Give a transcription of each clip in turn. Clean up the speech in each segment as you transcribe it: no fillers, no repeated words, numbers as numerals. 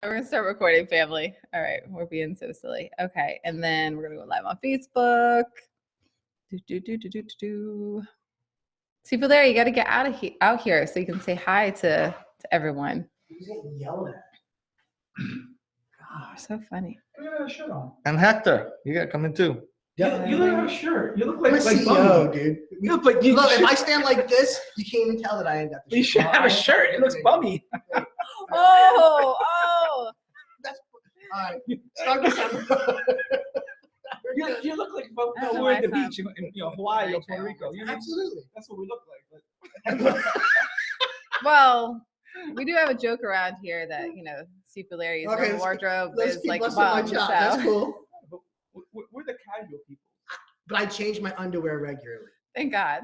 We're gonna start recording, family. All right, we're being so silly. Okay, and then we're gonna go live on Facebook. Sifu, there, you got to get out here so you can say hi to everyone. He's getting yelled at. God, so funny. You got a shirt on. And Hector, you got to come in too. Yeah, you don't have a shirt. You look like CEO, dude. You look like you. Look, if I stand like this, you can't even tell that I ain't got the You shirt. should have a shirt. It looks bummy. Oh. That's all right. Start December. You look like That's we're at the my beach in Hawaii or Puerto Rico. You know, Absolutely. that's what we look like. Well, we do have a joke around here that Sifu Larry's wardrobe Let's is keep like busting my bum. chops. So. That's cool. But we're the casual people. But I change my underwear regularly. Thank God.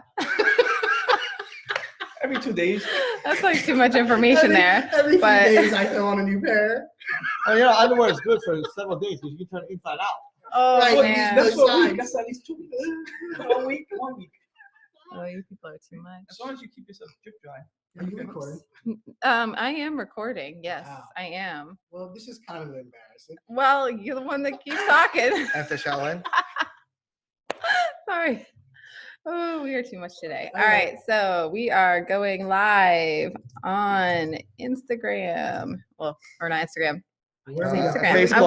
Every 2 days. That's like too much information there. Every few but- days I throw on a new pair. Oh, yeah, underwear is good for several days because you can turn it inside out. Oh Right, man. That's what sides. week. That's at least 2 weeks. 1 week. 1 week. Oh, you people are too much. As long as you keep yourself drip dry. Are you recording? I am recording. Yes, Wow. I am. Well, this is kind of embarrassing. Well, you're the one that keeps talking. Enter Shaolin. Sorry. Oh, we are too much today. All right, so we are going live on Instagram. Well, or not Instagram. Where Say we Instagram. at? Facebook. I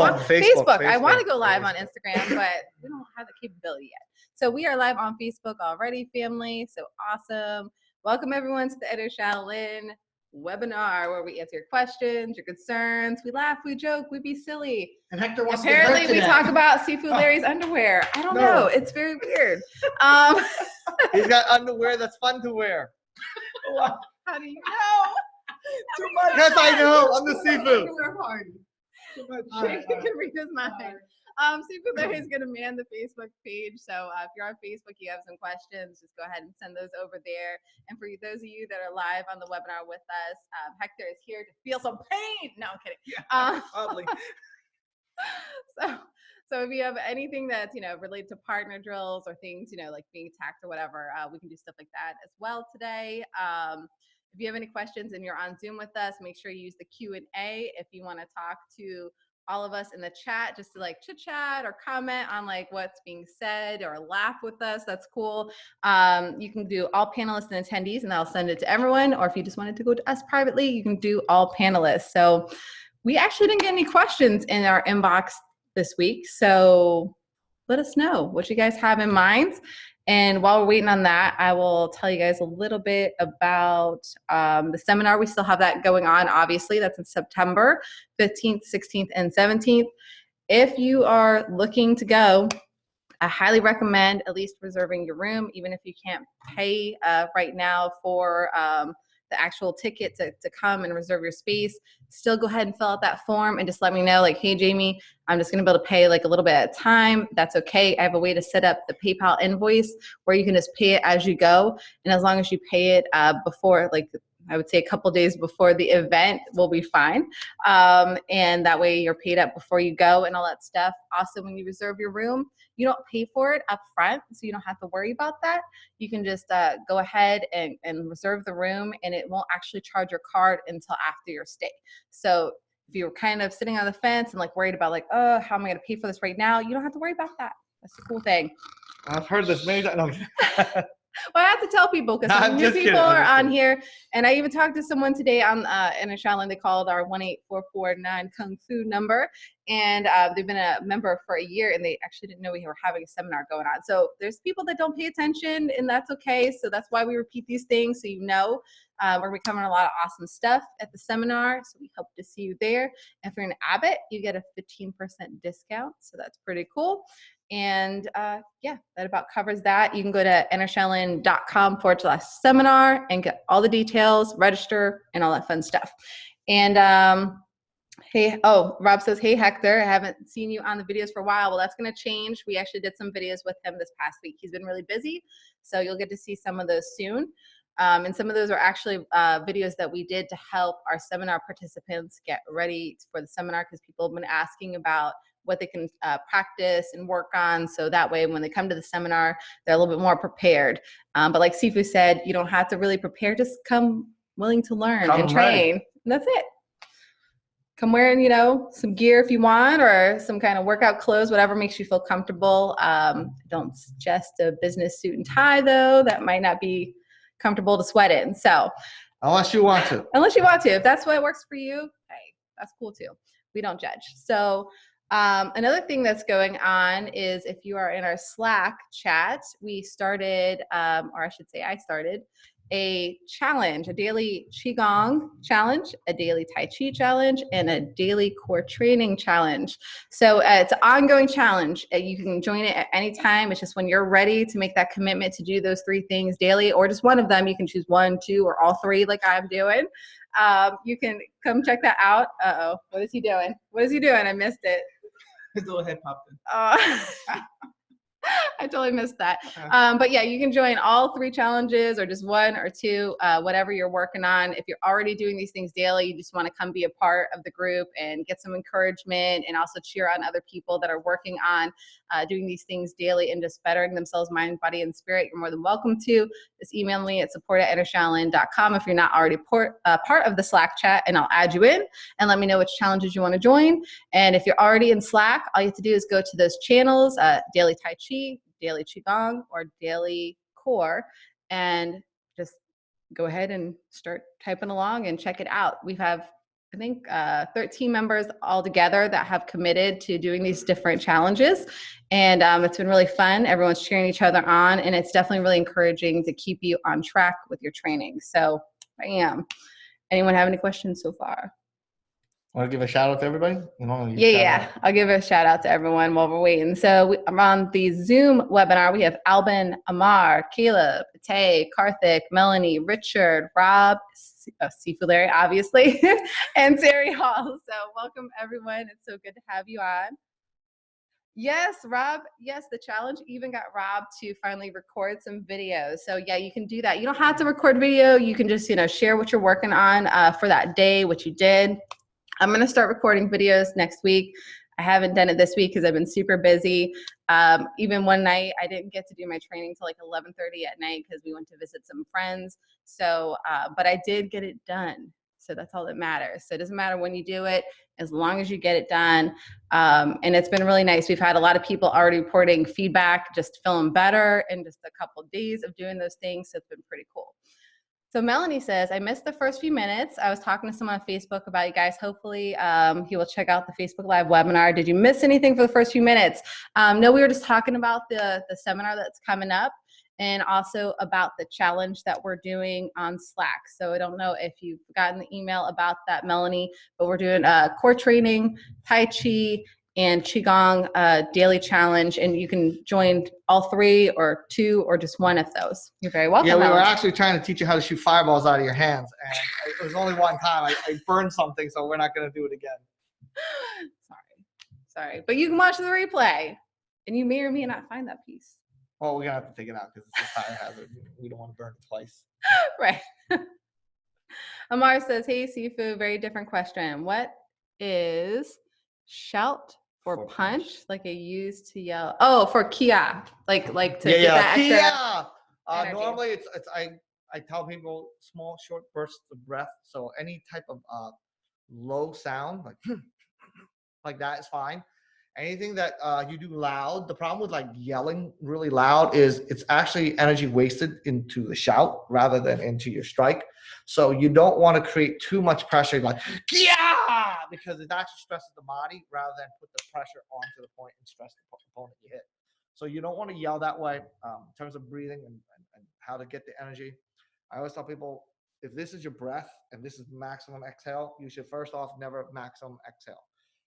want to Facebook. go live on Instagram, but we don't have the capability yet. So we are live on Facebook already, family. So awesome. Welcome everyone to the Enter Shaolin webinar where we answer your questions, your concerns. We laugh, we joke, we be silly. And Hector wants Apparently to get we hurt talk today. about Sifu Larry's underwear. I don't No. know. It's very weird. He's got underwear that's fun to wear. How do you know? Too much. Yes, I know. I'm the Sifu. Underwear party. Too much. All right, You can read his mind. Sifu Larry is going to man the Facebook page. So if you're on Facebook, you have some questions, just go ahead and send those over there. And for those of you that are live on the webinar with us, Hector is here to feel some pain. No, I'm kidding. Yeah, probably. So if you have anything that's related to partner drills or things like being attacked or whatever, we can do stuff like that as well today. If you have any questions and you're on Zoom with us, make sure you use the Q&A if you want to talk to all of us in the chat, just to like chit chat or comment on like what's being said or laugh with us. That's cool. You can do all panelists and attendees and I'll send it to everyone. Or if you just wanted to go to us privately, you can do all panelists. So we actually didn't get any questions in our inbox this week. So let us know what you guys have in mind. And while we're waiting on that, I will tell you guys a little bit about the seminar. We still have that going on, obviously. That's in September 15th, 16th, and 17th. If you are looking to go, I highly recommend at least reserving your room, even if you can't pay right now for the actual ticket to come and reserve your space. Still go ahead and fill out that form and just let me know, like, hey, Jamie, I'm just going to be able to pay like a little bit at a time. That's okay. I have a way to set up the PayPal invoice where you can just pay it as you go. And as long as you pay it before, like, I would say a couple days before the event, will be fine. And that way you're paid up before you go and all that stuff. Also, when you reserve your room, you don't pay for it up front, so you don't have to worry about that. You can just go ahead and reserve the room, and it won't actually charge your card until after your stay. So if you're kind of sitting on the fence and like worried about like, oh, how am I going to pay for this right now? You don't have to worry about that. That's the cool thing. I've heard this many times. No. Well, I have to tell people because No, some I'm new just people kidding. I'm are just on kidding. here. And I even talked to someone today on Enter Shaolin. They called our 1-844-9 Kung Fu number. And they've been a member for a year, and they actually didn't know we were having a seminar going on. So there's people that don't pay attention, and that's okay. So that's why we repeat these things, so you know. We're going to be covering a lot of awesome stuff at the seminar, so we hope to see you there. If you're an Abbott, you get a 15% discount, so that's pretty cool. And yeah, that about covers that. You can go to entershaolin.com/seminar and get all the details, register, and all that fun stuff. And hey, oh, Rob says, hey, Hector, I haven't seen you on the videos for a while. Well, that's going to change. We actually did some videos with him this past week. He's been really busy, so you'll get to see some of those soon. And some of those are actually videos that we did to help our seminar participants get ready for the seminar, because people have been asking about what they can practice and work on, so that way when they come to the seminar, they're a little bit more prepared. But like Sifu said, you don't have to really prepare, just come willing to learn and train. And that's it. come wearing, you know, some gear if you want, or some kind of workout clothes, whatever makes you feel comfortable. Don't suggest a business suit and tie though. That might not be comfortable to sweat in. So Unless you want to. unless you want to, if that's what works for you, hey, that's cool too. We don't judge. So another thing that's going on is if you are in our Slack chat, we started, or I should say I started, a challenge, a daily Qigong challenge, a daily Tai Chi challenge, and a daily core training challenge. So it's an ongoing challenge. You can join it at any time. It's just when you're ready to make that commitment to do those 3 things daily, or just one of them. You can choose 1, 2, or all 3 like I'm doing. You can come check that out. Uh-oh, what is he doing? What is he doing? I missed it. His little head popped in. I totally missed that. But yeah, you can join all 3 challenges or just 1 or 2, whatever you're working on. If you're already doing these things daily, you just want to come be a part of the group and get some encouragement and also cheer on other people that are working on doing these things daily and just bettering themselves, mind, body, and spirit. You're more than welcome to. Just email me at support@entershaolin.com if you're not already part of the Slack chat, and I'll add you in and let me know which challenges you want to join. And if you're already in Slack, all you have to do is go to those channels, Daily Tai Chi, Daily Qigong, or Daily Core, and just go ahead and start typing along and check it out. We have, I think, 13 members altogether that have committed to doing these different challenges. And it's been really fun. Everyone's cheering each other on, and it's definitely really encouraging to keep you on track with your training. So I am. Anyone have any questions so far? Want to give a shout out to everybody? Yeah. I'll give a shout out to everyone while we're waiting. So I'm on the Zoom webinar. We have Albin, Amar, Caleb, Tay, Karthik, Melanie, Richard, Rob, Sifu Larry, obviously, and Terry Hall. So welcome everyone. It's so good to have you on. Yes, Rob. Yes, the challenge even got Rob to finally record some videos. So yeah, you can do that. You don't have to record video. You can just, share what you're working on for that day, what you did. I'm going to start recording videos next week. I haven't done it this week because I've been super busy. Even one night, I didn't get to do my training till like 11:30 at night because we went to visit some friends. So, but I did get it done. So that's all that matters. So it doesn't matter when you do it, as long as you get it done. And it's been really nice. We've had a lot of people already reporting feedback, just feeling better in just a couple of days of doing those things. So it's been pretty cool. So Melanie says, I missed the first few minutes. I was talking to someone on Facebook about you guys. Hopefully he will check out the Facebook Live webinar. Did you miss anything for the first few minutes? No, we were just talking about the seminar that's coming up and also about the challenge that we're doing on Slack. So I don't know if you've gotten the email about that, Melanie, but we're doing core training, Tai Chi, and Qigong daily challenge, and you can join all 3 or 2 or just 1 of those. You're very welcome. Yeah, we were actually trying to teach you how to shoot fireballs out of your hands, and it was only one time. I burned something, so we're not going to do it again. Sorry, but you can watch the replay, and you may or may not find that piece. Well, we're going to have to take it out because it's a fire hazard. We don't want to burn it twice. Right. Amar says, hey, Sifu, very different question. What is shout for punch, like I used to yell? Oh, for Kia, like to get that extra energy. Normally, it's I tell people small, short bursts of breath. So any type of low sound, like that is fine. Anything that you do loud, the problem with like yelling really loud is it's actually energy wasted into the shout rather than into your strike. So you don't want to create too much pressure like, yeah, because it actually stresses the body rather than put the pressure onto the point and stress the opponent you hit. So you don't want to yell that way in terms of breathing and how to get the energy. I always tell people, if this is your breath and this is maximum exhale, you should first off never maximum exhale.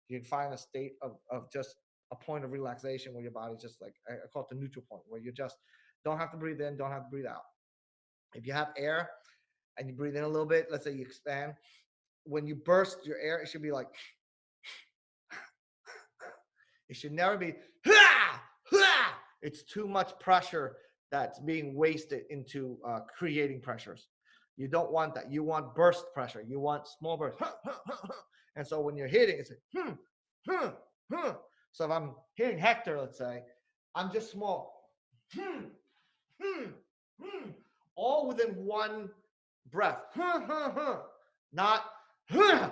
You can find a state of just a point of relaxation where your body's just like, I call it the neutral point, where you just don't have to breathe in, don't have to breathe out. If you have air and you breathe in a little bit, let's say you expand, when you burst your air, it should be like, it should never be, it's too much pressure that's being wasted into creating pressures. You don't want that. You want burst pressure. You want small bursts. And so when you're hitting, it's like, So if I'm hitting Hector, let's say, I'm just small. All within one breath. Not you're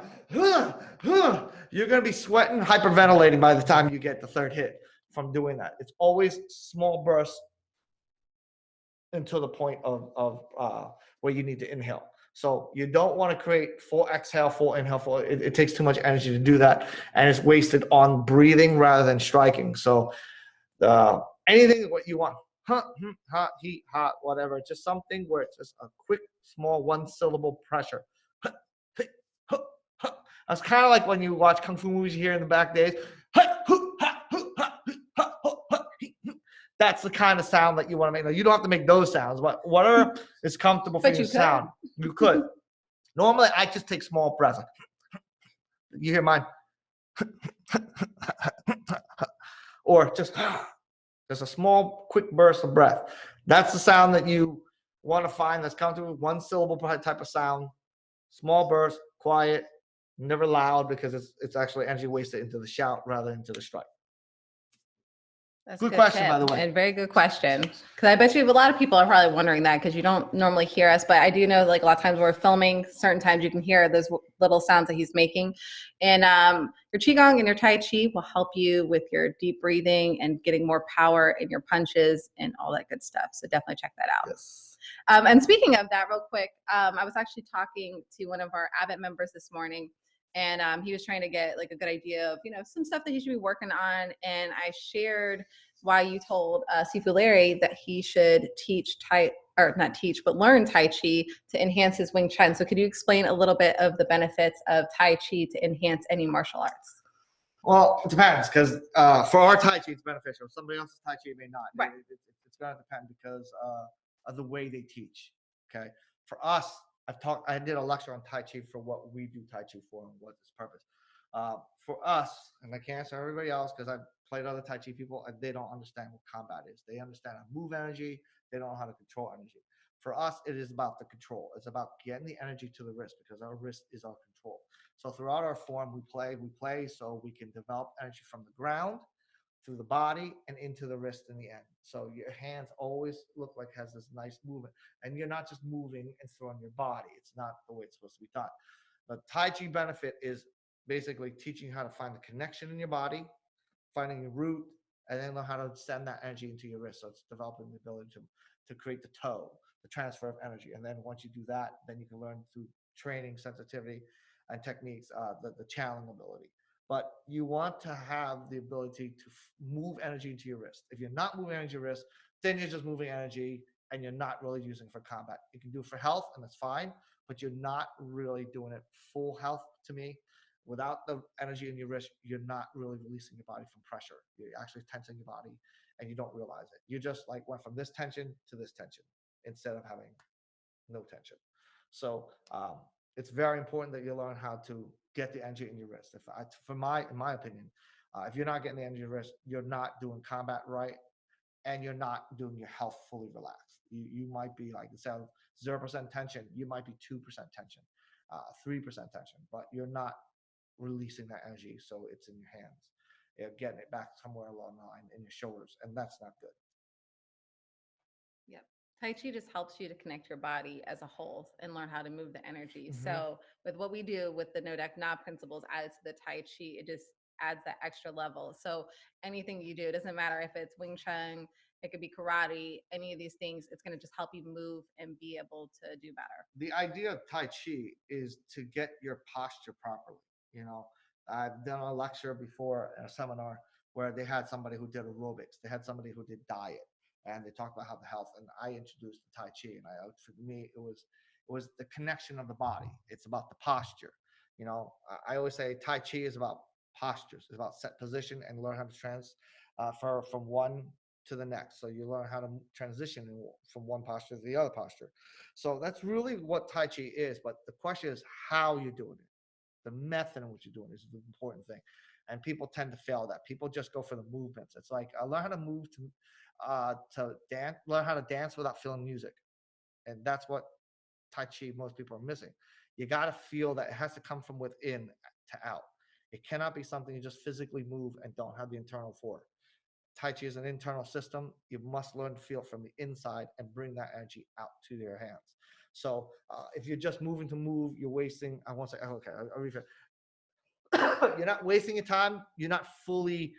going to be sweating, hyperventilating by the time you get the third hit from doing that. It's always small bursts until the point of where you need to inhale. So you don't want to create full exhale, full inhale, full. It takes too much energy to do that, and it's wasted on breathing rather than striking. So anything what you want, ha, he, ha, whatever, just something where it's just a quick, small, one-syllable pressure. That's kind of like when you watch kung fu movies here in the back days. That's the kind of sound that you want to make. Now, you don't have to make those sounds, but whatever is comfortable for But you you to could. sound, you could. Normally, I just take small breaths. You hear mine? Or just a small, quick burst of breath. That's the sound that you want to find that's comfortable. One syllable type of sound. Small burst, quiet, never loud, because it's actually energy wasted into the shout rather than into the strike. That's Good question, tip, by the way. and very good question. Because I bet you a lot of people are probably wondering that, because you don't normally hear us, but I do know like a lot of times we're filming, certain times you can hear those little sounds that he's making. And your Qigong and your Tai Chi will help you with your deep breathing and getting more power in your punches and all that good stuff. So definitely check that out. Yes. And speaking of that, real quick, I was actually talking to one of our Abbott members this morning, and he was trying to get like a good idea of, some stuff that he should be working on. And I shared why you told Sifu Larry that he should learn Tai Chi to enhance his Wing Chun. So could you explain a little bit of the benefits of Tai Chi to enhance any martial arts? Well, it depends, because for our Tai Chi, it's beneficial. Somebody else's Tai Chi may not. Right. It's going to depend because of the way they teach. Okay. For us, I did a lecture on Tai Chi for what we do Tai Chi for and what its purpose. For us, and I can't answer everybody else because I've played other Tai Chi people, and they don't understand what combat is. They understand how to move energy. They don't know how to control energy. For us, it is about the control. It's about getting the energy to the wrist, because our wrist is our control. So throughout our form, we play so we can develop energy from the ground through the body and into the wrist in the end. So your hands always look like has this nice movement, and you're not just moving and throwing your body. It's not the way it's supposed to be done. The Tai Chi benefit is basically teaching you how to find the connection in your body, finding your root, and then learn how to send that energy into your wrist. So it's developing the ability to create the toe, the transfer of energy. And then once you do that, then you can learn through training, sensitivity, and techniques, the channeling ability. But you want to have the ability to move energy into your wrist. If you're not moving energy into your wrist, then you're just moving energy and you're not really using it for combat. You can do it for health, and that's fine, but you're not really doing it full health to me. Without the energy in your wrist, you're not really releasing your body from pressure. You're actually tensing your body, and you don't realize it. You just like went from this tension to this tension instead of having no tension. So it's very important that you learn how to get the energy in your wrist. In my opinion, if you're not getting the energy in your wrist, you're not doing combat right, and you're not doing your health fully relaxed. You might be like instead of 0% tension, you might be 2% tension, 3% tension, but you're not releasing that energy, so it's in your hands. You're getting it back somewhere along the line in your shoulders, and that's not good. Yep. Tai Chi just helps you to connect your body as a whole and learn how to move the energy. Mhm. So with what we do with the Ngo Dac Na principles added to the Tai Chi, it just adds that extra level. So anything you do, it doesn't matter if it's Wing Chun, it could be karate, any of these things, it's going to just help you move and be able to do better. The idea of Tai Chi is to get your posture properly. You know, I've done a lecture before, a seminar where they had somebody who did aerobics, they had somebody who did diet, and they talked about how the health. And I introduced the Tai Chi, and for me, it was the connection of the body. It's about the posture. You know, I always say Tai Chi is about postures. It's about set position and learn how to transfer from one to the next. So you learn how to transition from one posture to the other posture. So that's really what Tai Chi is. But the question is how you're doing it. The method in which you're doing it is the important thing. And people tend to fail that. People just go for the movements. It's like I learn how to move to dance, learn how to dance without feeling music. And that's what Tai Chi most people are missing. You got to feel that it has to come from within to out. It cannot be something you just physically move and don't have the internal for. Tai Chi is an internal system. You must learn to feel it from the inside and bring that energy out to your hands. So if you're just moving to move, you're wasting. I won't say. Okay, I'll rephrase. You're not wasting your time. You're not fully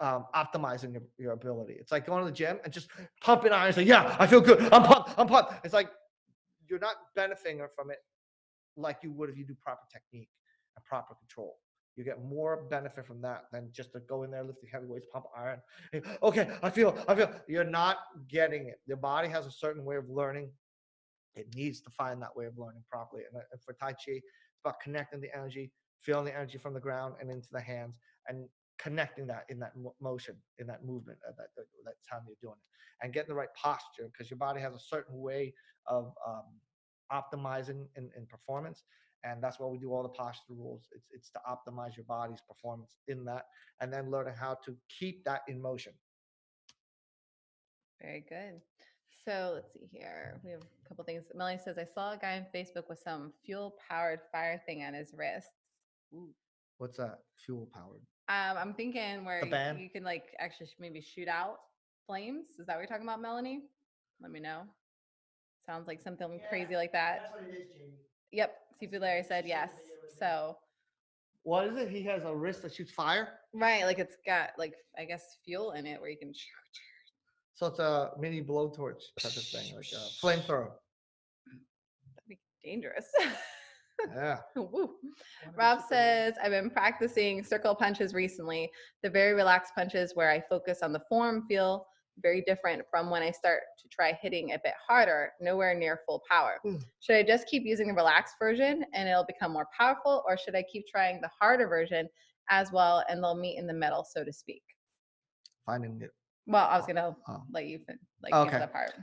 optimizing your ability. It's like going to the gym and just pumping iron. Like, yeah, I feel good. I'm pumped. I'm pumped. It's like you're not benefiting from it like you would if you do proper technique and proper control. You get more benefit from that than just to go in there lifting heavy weights, pump iron. Okay, I feel. You're not getting it. Your body has a certain way of learning. It needs to find that way of learning properly. And for Tai Chi, it's about connecting the energy, feeling the energy from the ground and into the hands, and connecting that in that motion, in that movement, that time you're doing it, and getting the right posture, because your body has a certain way of optimizing in performance. And that's why we do all the posture rules. It's to optimize your body's performance in that, and then learning how to keep that in motion. Very good. So let's see here. We have a couple things. Melanie says, I saw a guy on Facebook with some fuel-powered fire thing on his wrist. Ooh. What's that? Fuel powered? I'm thinking where The band? you can like actually maybe shoot out flames. Is that what you're talking about, Melanie? Let me know. Sounds like something crazy like that. That's what it is, Jamie. Yep. Sifu Larry said yes. So What is it? He has a wrist that shoots fire? right, like it's got like I guess fuel in it where you can So it's a mini blowtorch type of thing, like a flamethrower. that'd be dangerous. Yeah. Woo. Rob says, I've been practicing circle punches recently. The very relaxed punches where I focus on the form feel very different from when I start to try hitting a bit harder, nowhere near full power. Should I just keep using the relaxed version and it'll become more powerful, or should I keep trying the harder version as well and they'll meet in the middle, so to speak? Finding it. Well, I was gonna let you answer that part.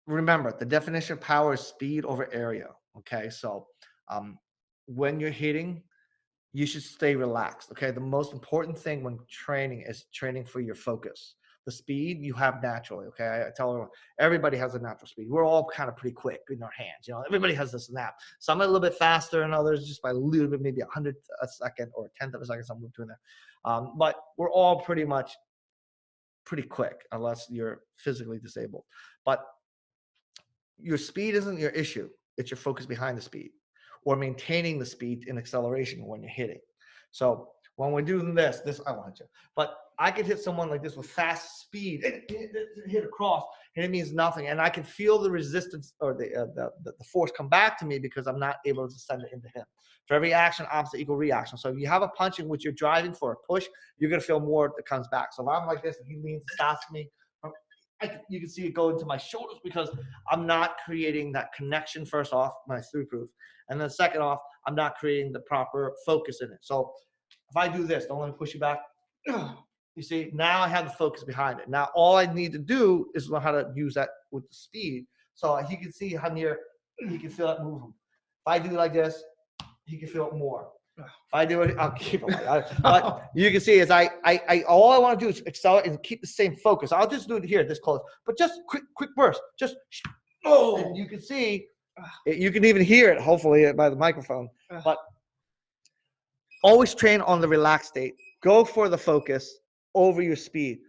Remember, the definition of power is speed over area. Okay, so when you're hitting, you should stay relaxed. Okay, the most important thing when training is training for your focus. The speed you have naturally. Okay, I tell everyone, everybody has a natural speed. We're all kind of pretty quick in our hands. You know, everybody has this and that. Some are a little bit faster, and others just by a little bit, maybe 100th a second or 10th of a second, something between there. But we're all pretty much pretty quick, unless you're physically disabled. But your speed isn't your issue. It's your focus behind the speed, or maintaining the speed in acceleration when you're hitting. So when we're doing this, I won't hit you, but I could hit someone like this with fast speed, hit across, and it means nothing. And I can feel the resistance or the force come back to me because I'm not able to send it into him. For every action, opposite equal reaction. So if you have a punch in which you're driving for a push, you're going to feel more that comes back. So if I'm like this and he leans and stops me, you can see it go into my shoulders because I'm not creating that connection, first off, my through-proof. And then second off, I'm not creating the proper focus in it. So if I do this, don't let me push you back. You see, now I have the focus behind it. Now all I need to do is learn how to use that with the speed. So he can see how near he can feel that movement. If I do it like this, he can feel it more. If I do it, I'll keep it like that. But you can see is I all I want to do is accelerate and keep the same focus. I'll just do it here, this close. But just quick burst. Just and you can see, you can even hear it, hopefully, by the microphone. But always train on the relaxed state. Go for the focus over your speed.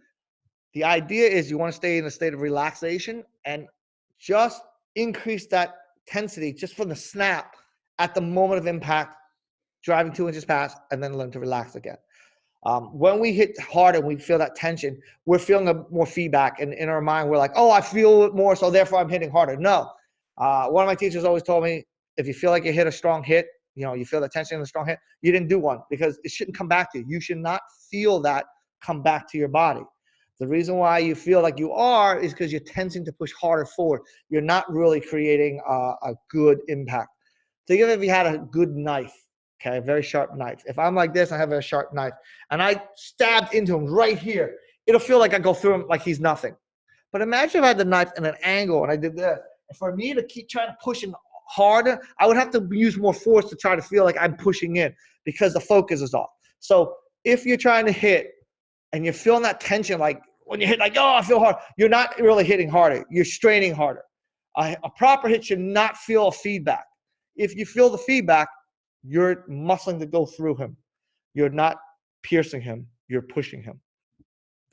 The idea is you want to stay in a state of relaxation and just increase that intensity just from the snap at the moment of impact, driving 2 inches past, and then learn to relax again. When we hit hard and we feel that tension, we're feeling more feedback. And in our mind, we're like, oh, I feel it more, so therefore I'm hitting harder. No. One of my teachers always told me, if you feel like you hit a strong hit, you feel the tension in a strong hit, you didn't do one, because it shouldn't come back to you. You should not feel that come back to your body. The reason why you feel like you are is because you're tensing to push harder forward. You're not really creating a good impact. Think of it if you had a good knife, okay, a very sharp knife. If I'm like this, I have a sharp knife, and I stabbed into him right here, it'll feel like I go through him like he's nothing. But imagine if I had the knife in an angle and I did this. And for me to keep trying to push him harder, I would have to use more force to try to feel like I'm pushing in, because the focus is off. So if you're trying to hit and you're feeling that tension, like when you hit like, oh, I feel hard, you're not really hitting harder. You're straining harder. A proper hit should not feel a feedback. If you feel the feedback, you're muscling to go through him. You're not piercing him. You're pushing him.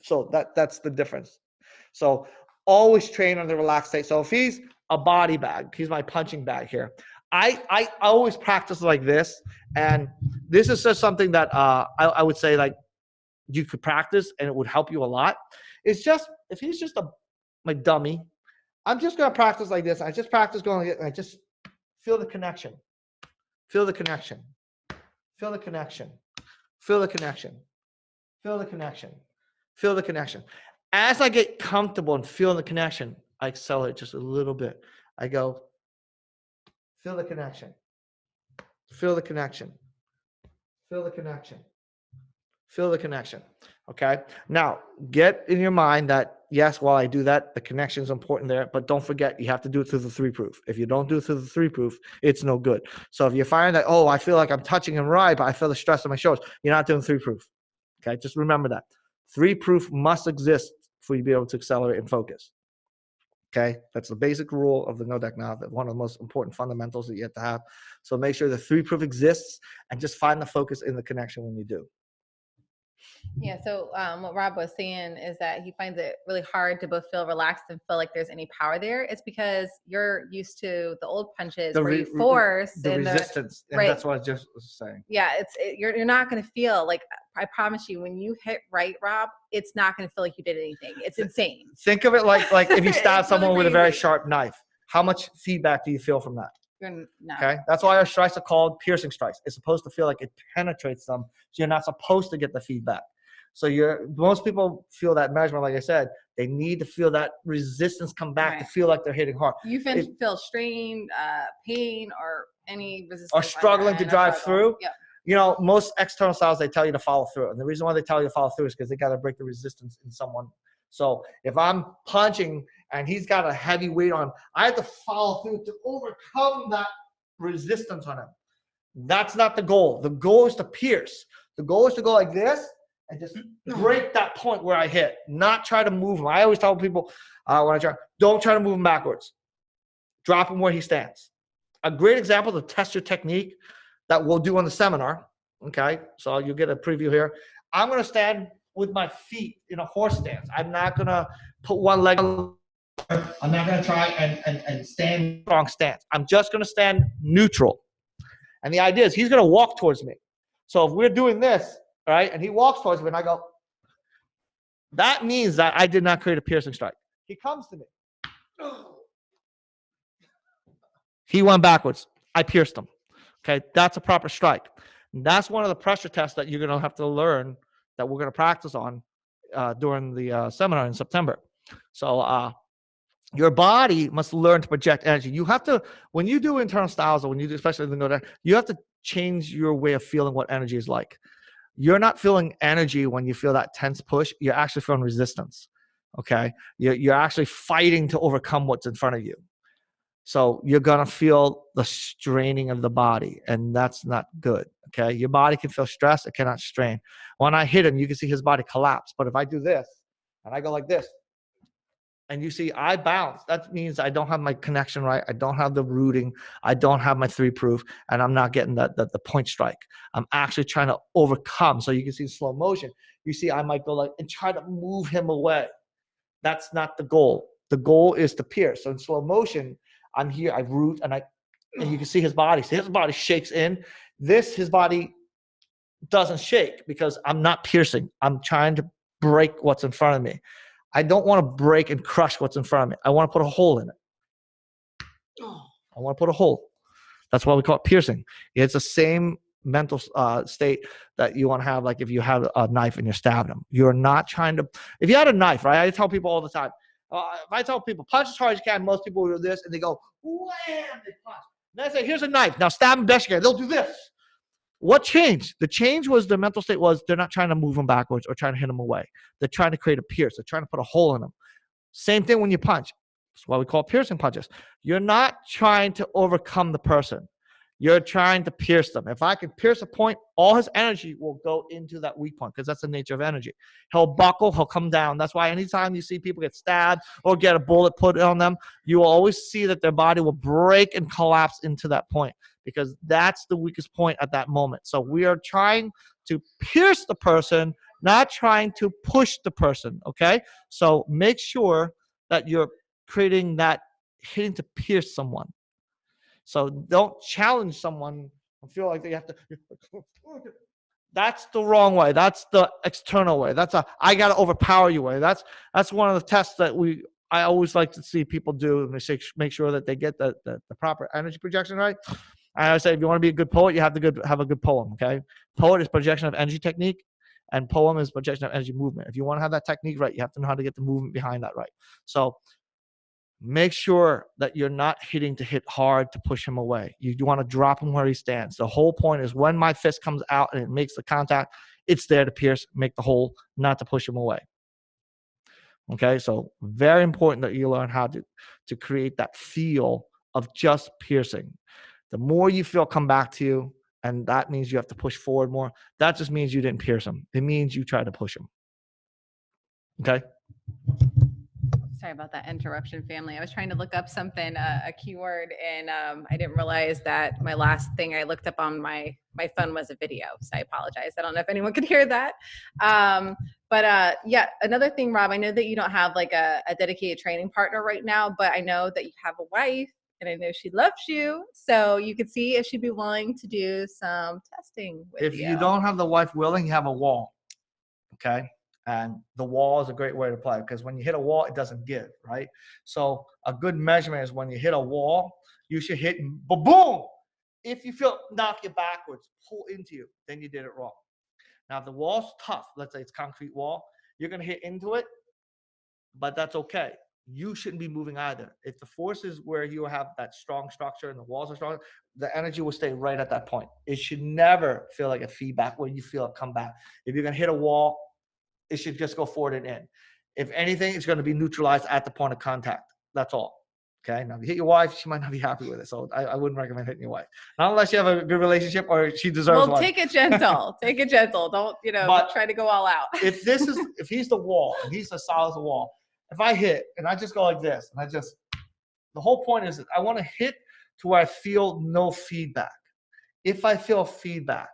So that's the difference. So always train on the relaxed state. So if he's a body bag. Here's my punching bag here. I always practice like this, and this is just something that I would say like you could practice and it would help you a lot. It's just, if he's just my dummy, I'm just going to practice like this. I just practice going like this, and I just feel the connection. Feel the connection. Feel the connection. Feel the connection. Feel the connection. Feel the connection. As I get comfortable and feel the connection, I accelerate just a little bit. I go, feel the connection. Feel the connection. Feel the connection. Feel the connection. Okay. Now, get in your mind that, yes, while I do that, the connection is important there, but don't forget, you have to do it through the 3-proof. If you don't do it through the 3-proof, it's no good. So if you find that, oh, I feel like I'm touching him right, but I feel the stress on my shoulders, you're not doing 3-proof. Okay. Just remember that. 3-proof must exist for you to be able to accelerate and focus. Okay. That's the basic rule of the Ngo Dac Na, one of the most important fundamentals that you have to have. So make sure the 3-proof exists and just find the focus in the connection when you do. Yeah, so what Rob was saying is that he finds it really hard to both feel relaxed and feel like there's any power there. It's because you're used to the old punches where you force the and resistance, and right. that's what I just was saying. Yeah, you're not going to feel like, I promise you, when you hit right, Rob, it's not going to feel like you did anything. It's insane. Think of it like if you stab someone really with a very crazy. sharp knife. How much feedback do you feel from that? You're not. Okay, that's why our strikes are called piercing strikes. It's supposed to feel like it penetrates them, so you're not supposed to get the feedback. So most people feel that measurement, like I said, they need to feel that resistance come back to feel like they're hitting hard. You feel strain, pain, or any resistance. Or struggling to drive through. Yep. You know, most external styles, they tell you to follow through. And the reason why they tell you to follow through is because they got to break the resistance in someone. So if I'm punching and he's got a heavy weight on him, I have to follow through to overcome that resistance on him. That's not the goal. The goal is to pierce. The goal is to go like this and just break that point where I hit, not try to move him. I always tell people when I try, don't try to move him backwards. Drop him where he stands. A great example to test your technique that we'll do on the seminar, okay? So you'll get a preview here. I'm going to stand with my feet in a horse stance. I'm not going to put one leg on. I'm not going to try and stand strong stance. I'm just going to stand neutral. And the idea is he's going to walk towards me. So if we're doing this, right, and he walks towards me and I go, that means that I did not create a piercing strike. He comes to me. He went backwards. I pierced him. Okay, that's a proper strike. And that's one of the pressure tests that you're going to have to learn, that we're going to practice on during the seminar in September. So your body must learn to project energy. You have to, when you do internal styles, or when you do, especially the Ngo Dac, you have to change your way of feeling what energy is like. You're not feeling energy when you feel that tense push. You're actually feeling resistance. Okay, you're actually fighting to overcome what's in front of you. So you're going to feel the straining of the body, and that's not good, okay? Your body can feel stress. It cannot strain. When I hit him, you can see his body collapse. But if I do this, and I go like this, and you see I bounce, that means I don't have my connection right. I don't have the rooting. I don't have my 3-proof, and I'm not getting the point strike. I'm actually trying to overcome. So you can see slow motion. You see I might go like and try to move him away. That's not the goal. The goal is to pierce. So in slow motion, I'm here, I root, and you can see his body. So his body shakes in. His body doesn't shake because I'm not piercing. I'm trying to break what's in front of me. I don't want to break and crush what's in front of me. I want to put a hole in it. I want to put a hole. That's why we call it piercing. It's the same mental state that you want to have, like if you have a knife and you're stabbing them. You're not trying to, if you had a knife, right? I tell people all the time, if I tell people, punch as hard as you can, most people will do this, and they go, wham, they punch. Then I say, here's a knife. Now stab them best you can. They'll do this. What changed? The change was the mental state was they're not trying to move them backwards or trying to hit them away. They're trying to create a pierce. They're trying to put a hole in them. Same thing when you punch. That's why we call it piercing punches. You're not trying to overcome the person. You're trying to pierce them. If I can pierce a point, all his energy will go into that weak point because that's the nature of energy. He'll buckle, he'll come down. That's why anytime you see people get stabbed or get a bullet put on them, you will always see that their body will break and collapse into that point because that's the weakest point at that moment. So we are trying to pierce the person, not trying to push the person, okay? So make sure that you're creating that hitting to pierce someone. So don't challenge someone and feel like they have to. That's the wrong way. That's the external way. That's a I gotta overpower you way. That's one of the tests that I always like to see people do and make sure that they get the proper energy projection right. I always say if you want to be a good poet, you have to have a good poem. Okay, poet is projection of energy technique, and poem is projection of energy movement. If you want to have that technique right, you have to know how to get the movement behind that right. So make sure that you're not hitting to hit hard to push him away. You want to drop him where he stands. The whole point is when my fist comes out and it makes the contact, it's there to pierce, make the hole, not to push him away. Okay, so very important that you learn how to create that feel of just piercing. The more you feel come back to you, and that means you have to push forward more, that just means you didn't pierce him. It means you tried to push him. Okay? Sorry about that interruption, family. I was trying to look up something, a keyword, and I didn't realize that my last thing I looked up on my phone was a video. So I apologize. I don't know if anyone could hear that. But yeah, another thing, Rob, I know that you don't have like a dedicated training partner right now, but I know that you have a wife, and I know she loves you. So you could see if she'd be willing to do some testing with If you don't have the wife willing, you have a wall. Okay? And the wall is a great way to play because when you hit a wall, it doesn't give, right? So a good measurement is when you hit a wall, you should hit boom. If you feel knock you backwards, pull into you, then you did it wrong. Now, if the wall's tough, let's say it's concrete wall, you're going to hit into it, but that's okay. You shouldn't be moving either. If the force is where you have that strong structure and the walls are strong, the energy will stay right at that point. It should never feel like a feedback where you feel it come back. If you're going to hit a wall, it should just go forward and in. If anything, it's going to be neutralized at the point of contact. That's all. Okay. Now, if you hit your wife, she might not be happy with it. So I wouldn't recommend hitting your wife. Not unless you have a good relationship or she deserves one. Well, take it gentle. Take it gentle. Don't, try to go all out. If he's the wall, and he's as solid as a wall, if I hit and I just go like this, and the whole point is that I want to hit to where I feel no feedback. If I feel feedback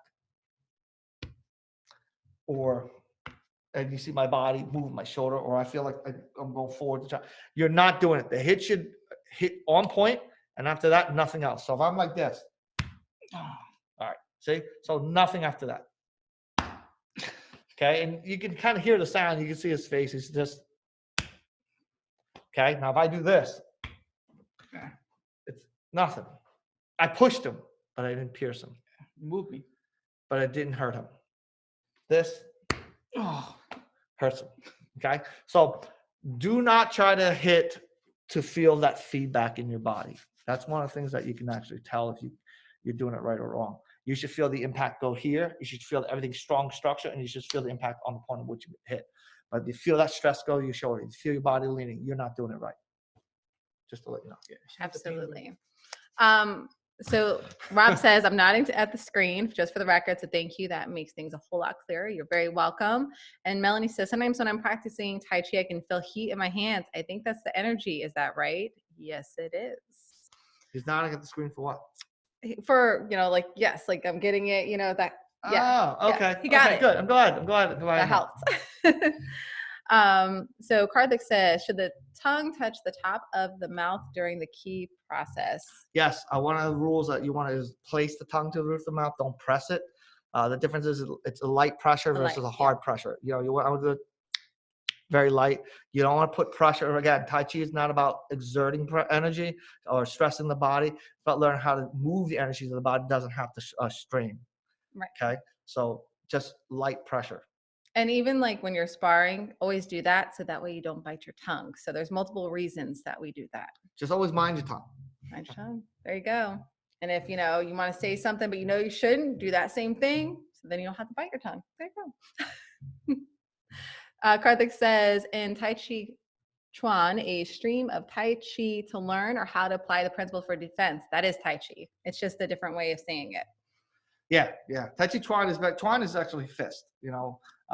and you see my body move my shoulder, or I feel like I'm going forward to try. You're not doing it. The hit should hit on point, and after that, nothing else. So if I'm like this, all right, see? So nothing after that. Okay, and you can kind of hear the sound. You can see his face. He's just, okay? Now if I do this, it's nothing. I pushed him, but I didn't pierce him. Move me. But it didn't hurt him. This, hurts him. Okay, so do not try to hit to feel that feedback in your body. That's one of the things that you can actually tell if you're doing it right or wrong. You should feel the impact go here. You should feel everything strong structure, and you should feel the impact on the point of which you hit. But if you feel that stress go to your shoulder, you feel your body leaning, you're not doing it right. Just to let you know. Yeah, absolutely. So Rob says, I'm nodding at the screen just for the record. So thank you. That makes things a whole lot clearer. You're very welcome. And Melanie says, sometimes when I'm practicing Tai Chi, I can feel heat in my hands. I think that's the energy. Is that right? Yes, it is. He's nodding at the screen for what? For, yes, like I'm getting it, that. Yeah. Oh, okay. Yeah, he got it. Good. I'm glad. That helps. So Karthik says, should the tongue touch the top of the mouth during the key process? Yes. One of the rules that you want to is place the tongue to the roof of the mouth. Don't press it. The difference is it's a light pressure versus a hard pressure. You want to do it very light. You don't want to put pressure. Again, Tai Chi is not about exerting energy or stressing the body, but learn how to move the energy so the body doesn't have to strain. Right. Okay. So just light pressure. And even like when you're sparring, always do that so that way you don't bite your tongue. So there's multiple reasons that we do that. Just always mind your tongue. Mind your tongue. There you go. And if you want to say something, but you shouldn't, do that same thing. So then you don't have to bite your tongue. There you go. Karthik says, in Tai Chi Chuan, a stream of Tai Chi to learn or how to apply the principle for defense. That is Tai Chi. It's just a different way of saying it. Yeah. Tai Chi Chuan is actually fist.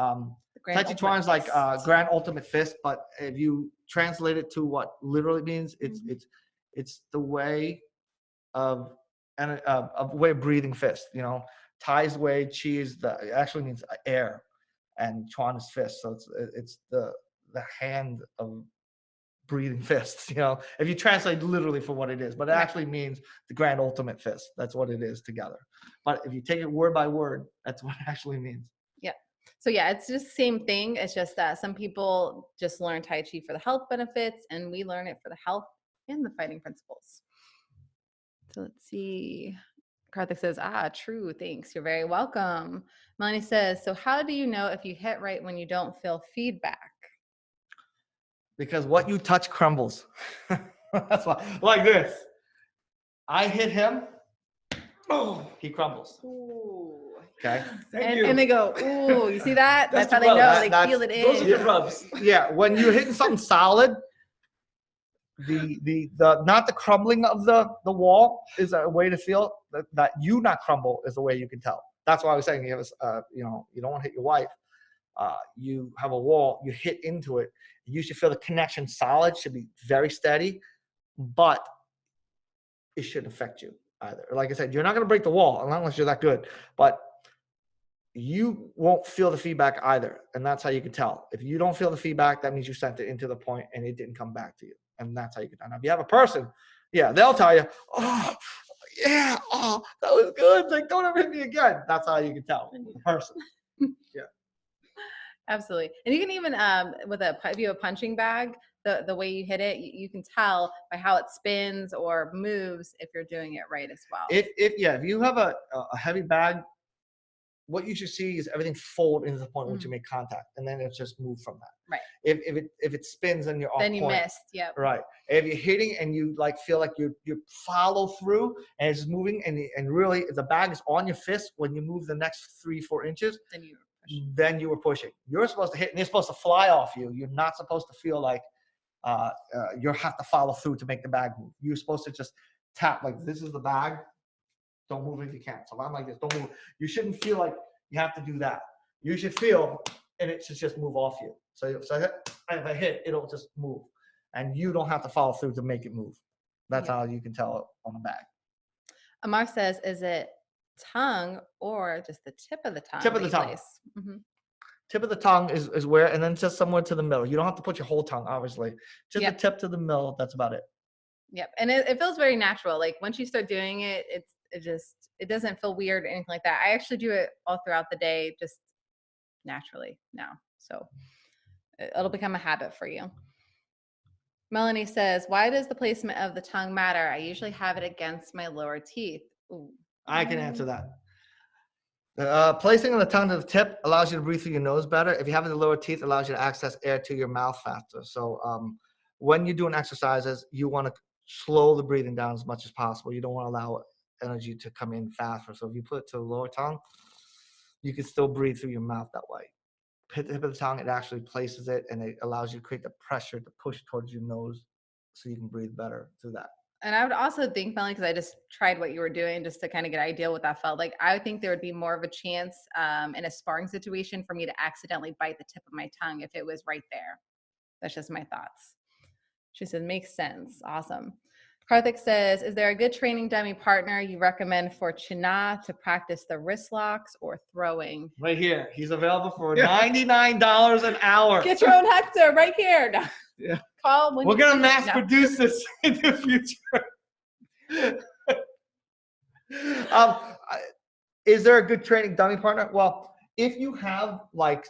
Tai Chi Chuan is like grand ultimate fist, but if you translate it to what literally means, it's the way of way of breathing fist. Tai's way, Chi it actually means air, and Chuan is fist. So it's the hand of breathing fists, you know, if you translate literally for what it is, but it actually means the grand ultimate fist. That's what it is together. But if you take it word by word, that's what it actually means. Yeah. So yeah, it's just the same thing. It's just that some people just learn Tai Chi for the health benefits, and we learn it for the health and the fighting principles. So let's see. Karthik says, true. Thanks. You're very welcome. Melanie says, so how do you know if you hit right when you don't feel feedback? Because what you touch crumbles. That's why, like this. I hit him. Oh, he crumbles. Ooh. Okay. And they go, ooh, you see that? That's That's how the they rub. know. They That's- feel it in. Those are the rubs. Yeah, when you're hitting something solid, the not the crumbling of the wall is a way to feel that you not crumble is the way you can tell. That's why I was saying you have you know, you don't want to hit your wife. You have a wall, you hit into it. You should feel the connection solid, should be very steady, but it shouldn't affect you either. Like I said, you're not going to break the wall unless you're that good, but you won't feel the feedback either. And that's how you can tell. If you don't feel the feedback, that means you sent it into the point and it didn't come back to you. And that's how you can tell. Now, if you have a person, yeah, they'll tell you, oh, yeah, oh, that was good. Like, don't ever hit me again. That's how you can tell the person. Absolutely. And you can even, if you have a punching bag, the way you hit it, you can tell by how it spins or moves if you're doing it right as well. If you have a heavy bag, what you should see is everything fold into the point where you make contact, and then it's just move from that. Right. If it spins and you're off Then you point, missed. Yep. right. If you're hitting and you like feel like you follow through and it's moving and really if the bag is on your fist when you move the next 3-4 inches, then you were pushing. You're supposed to hit and it's supposed to fly off you. You're not supposed to feel like you have to follow through to make the bag move. You're supposed to just tap like this is the bag. Don't move if you can't. So if I'm like this, don't move. You shouldn't feel like you have to do that. You should feel, and it should just move off you. So if I hit, it'll just move. And you don't have to follow through to make it move. That's how you can tell it on a bag. Amar says, is it tongue or just the tip of the tongue? Tip of the tongue. Tip of the tongue is where, and then just somewhere to the middle. You don't have to put your whole tongue, obviously. Just the tip to the middle, that's about it. Yep. And it feels very natural. Like once you start doing it, it doesn't feel weird or anything like that. I actually do it all throughout the day, just naturally now. So it'll become a habit for you. Melanie says, why does the placement of the tongue matter? I usually have it against my lower teeth. Ooh. I can answer that. Placing on the tongue to the tip allows you to breathe through your nose better. If you have the lower teeth, it allows you to access air to your mouth faster. So when you're doing exercises, you want to slow the breathing down as much as possible. You don't want to allow energy to come in faster. So if you put it to the lower tongue, you can still breathe through your mouth that way. Hit the tip of the tongue, it actually places it and it allows you to create the pressure to push towards your nose so you can breathe better through that. And I would also think, Melanie, because I just tried what you were doing just to kind of get an idea what that felt like. I would think there would be more of a chance in a sparring situation for me to accidentally bite the tip of my tongue if it was right there. That's just my thoughts. She said, makes sense. Awesome. Karthik says, is there a good training dummy partner you recommend for China to practice the wrist locks or throwing? Right here. He's available for $99 an hour. Get your own Hector right here. No. Yeah. Call when we're going to mass produce this in the future. Is there a good training dummy partner? Well, if you have like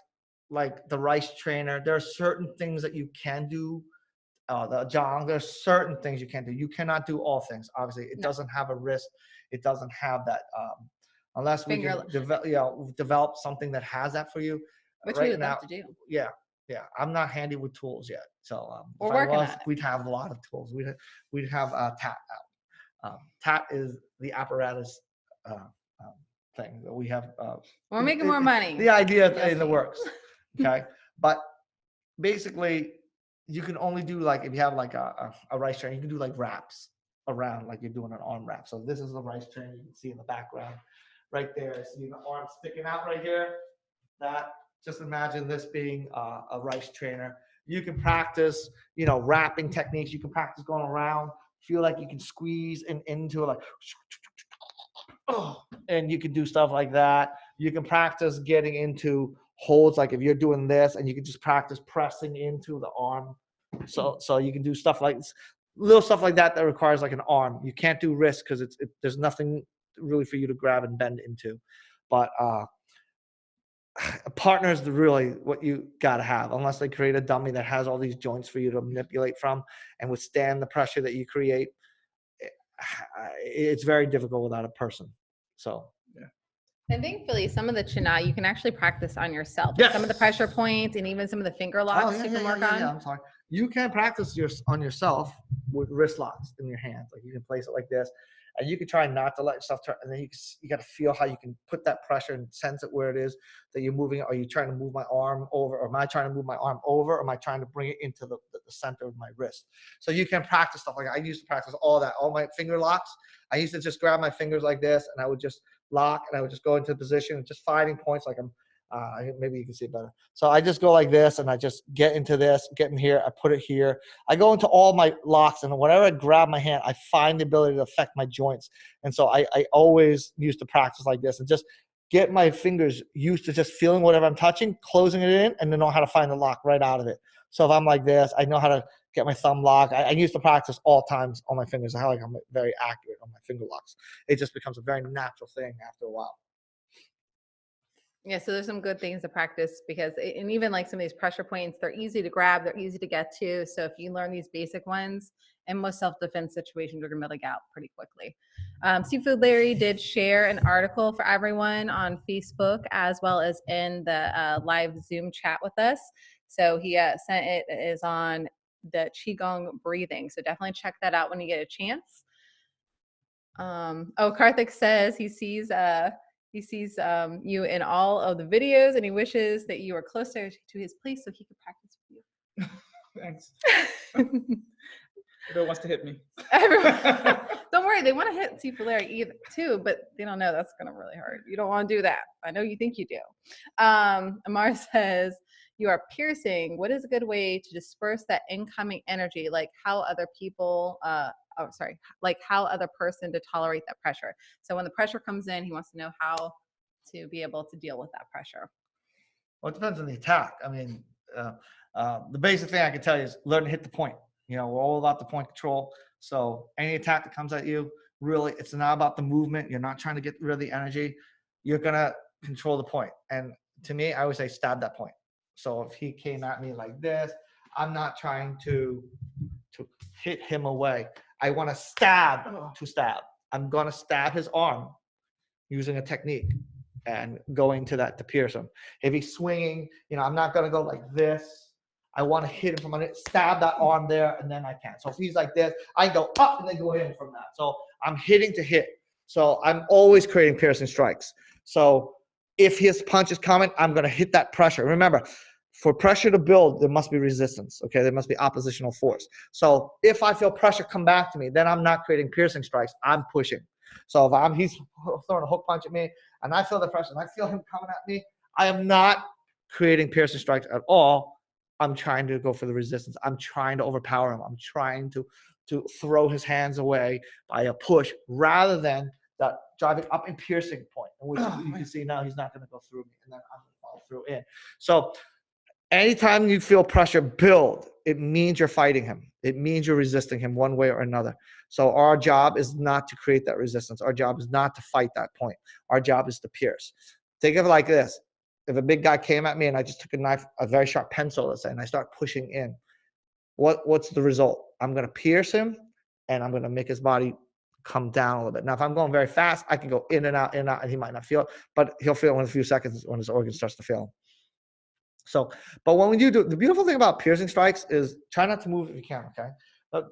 the Rice trainer, there are certain things that you can do. The jong, there's certain things you can't do. You cannot do all things. Obviously, it doesn't have a wrist. It doesn't have that unless we can develop something that has that for you. Which right we would now, love to do. Yeah. I'm not handy with tools yet. So we're if working I was, on it. we'd have a lot of tools. We'd have TAT out. TAT is the apparatus thing that we have. We're making more money. The idea in the works. Okay, but basically, you can only do like if you have like a Rice trainer, you can do like wraps around like you're doing an arm wrap. So this is the Rice trainer you can see in the background, right there. See the arm sticking out right here. That. Just imagine this being a Rice trainer. You can practice, wrapping techniques. You can practice going around. Feel like you can squeeze into like, and you can do stuff like that. You can practice getting into holds, like if you're doing this, and you can just practice pressing into the arm So you can do stuff like little stuff like that that requires like an arm. You can't do wrist because there's nothing really for you to grab and bend into. But a partner is really what you got to have, unless they create a dummy that has all these joints for you to manipulate from and withstand the pressure that you create. It's very difficult without a person. So And thankfully, some of the Chun you can actually practice on yourself. Yes. Some of the pressure points and even some of the finger locks you can work on. I'm sorry. You can practice on yourself with wrist locks in your hands. Like you can place it like this, and you can try not to let yourself turn. And then you got to feel how you can put that pressure and sense it where it is that you're moving it. Are you trying to move my arm over, or am I trying to move my arm over, or am I trying to bring it into the center of my wrist? So you can practice stuff like that. I used to practice all that, all my finger locks. I used to just grab my fingers like this, and I would just lock, and I would just go into position and just finding points like I'm. Maybe you can see it better. So I just go like this, and I just get into this, get in here, I put it here. I go into all my locks, and whenever I grab my hand, I find the ability to affect my joints. And so I always used to practice like this and just get my fingers used to just feeling whatever I'm touching, closing it in, and then know how to find the lock right out of it. So if I'm like this, I know how to get my thumb lock. I used to practice all times on my fingers. I'm very accurate on my finger locks. It just becomes a very natural thing after a while. Yeah, so there's some good things to practice because, and even like some of these pressure points, they're easy to grab, they're easy to get to. So if you learn these basic ones, in most self-defense situations, you're gonna be able to get out pretty quickly. Seafood Larry did share an article for everyone on Facebook as well as in the live Zoom chat with us. So he sent it is on the Qigong breathing. So definitely check that out when you get a chance. Karthik says he sees you in all of the videos and he wishes that you were closer to his place so he could practice with you. Thanks. Everyone wants to hit me. Don't worry, they want to hit Sifu Larry too, but they don't know that's going to really hurt. You don't want to do that. I know you think you do. Amar says, you are piercing. What is a good way to disperse that incoming energy? Like how other people, like how other person to tolerate that pressure. So when the pressure comes in, he wants to know how to be able to deal with that pressure. Well, it depends on the attack. I mean, the basic thing I can tell you is learn to hit the point. You know, we're all about the point control. So any attack that comes at you, really, it's not about the movement. You're not trying to get rid of the energy. You're going to control the point. And to me, I always say stab that point. So if he came at me like this, I'm not trying to hit him away. I want to stab to stab. I'm going to stab his arm using a technique and going to that to pierce him. If he's swinging, you know, I'm not going to go like this. I want to hit him from under, stab that arm there, and then I can. So if he's like this, I go up and then go in from that. So I'm hitting to hit. So I'm always creating piercing strikes. So if his punch is coming, I'm going to hit that pressure. Remember, for pressure to build, there must be resistance. Okay, there must be oppositional force. So if I feel pressure come back to me, then I'm not creating piercing strikes. I'm pushing. So if he's throwing a hook punch at me, and I feel the pressure, and I feel him coming at me, I am not creating piercing strikes at all. I'm trying to go for the resistance. I'm trying to overpower him. I'm trying to throw his hands away by a push rather than that driving up and piercing point, in which you can see now he's not going to go through me, and then I'm going to follow through in. So anytime you feel pressure build, it means you're fighting him. It means you're resisting him one way or another. So our job is not to create that resistance. Our job is not to fight that point. Our job is to pierce. Think of it like this. If a big guy came at me and I just took a knife, a very sharp pencil, let's say, and I start pushing in, what's the result? I'm going to pierce him, and I'm going to make his body come down a little bit. Now, if I'm going very fast, I can go in and out, and he might not feel it, but he'll feel it in a few seconds when his organ starts to fail him. So, but when you do, the beautiful thing about piercing strikes is try not to move if you can, okay? But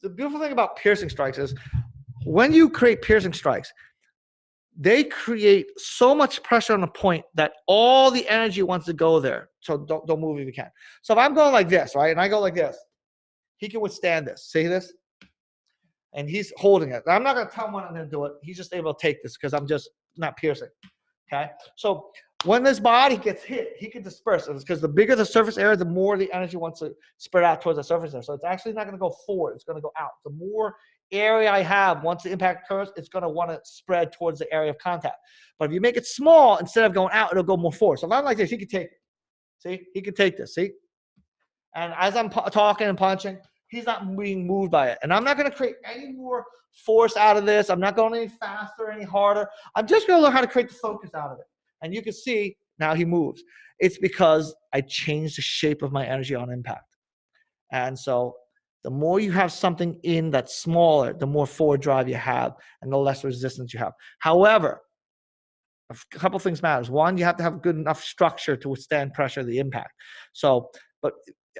the beautiful thing about piercing strikes is when you create piercing strikes, they create so much pressure on the point that all the energy wants to go there. So don't move if you can. So if I'm going like this, right, and I go like this, he can withstand this. See this? And he's holding it. I'm not going to tell him when I'm going to do it. He's just able to take this because I'm just not piercing, okay? So when this body gets hit, he can disperse. It's because the bigger the surface area, the more the energy wants to spread out towards the surface area. So it's actually not going to go forward. It's going to go out. The more area I have, once the impact occurs, it's going to want to spread towards the area of contact. But if you make it small, instead of going out, it'll go more forward. So if I'm like this, he can take it. See? He can take this. See? And as I'm talking and punching, he's not being moved by it. And I'm not going to create any more force out of this. I'm not going any faster, any harder. I'm just going to learn how to create the focus out of it. And you can see now he moves. It's because I changed the shape of my energy on impact. And so the more you have something in that's smaller, the more forward drive you have and the less resistance you have. However, a couple things matters. One, you have to have good enough structure to withstand pressure of the impact. So, but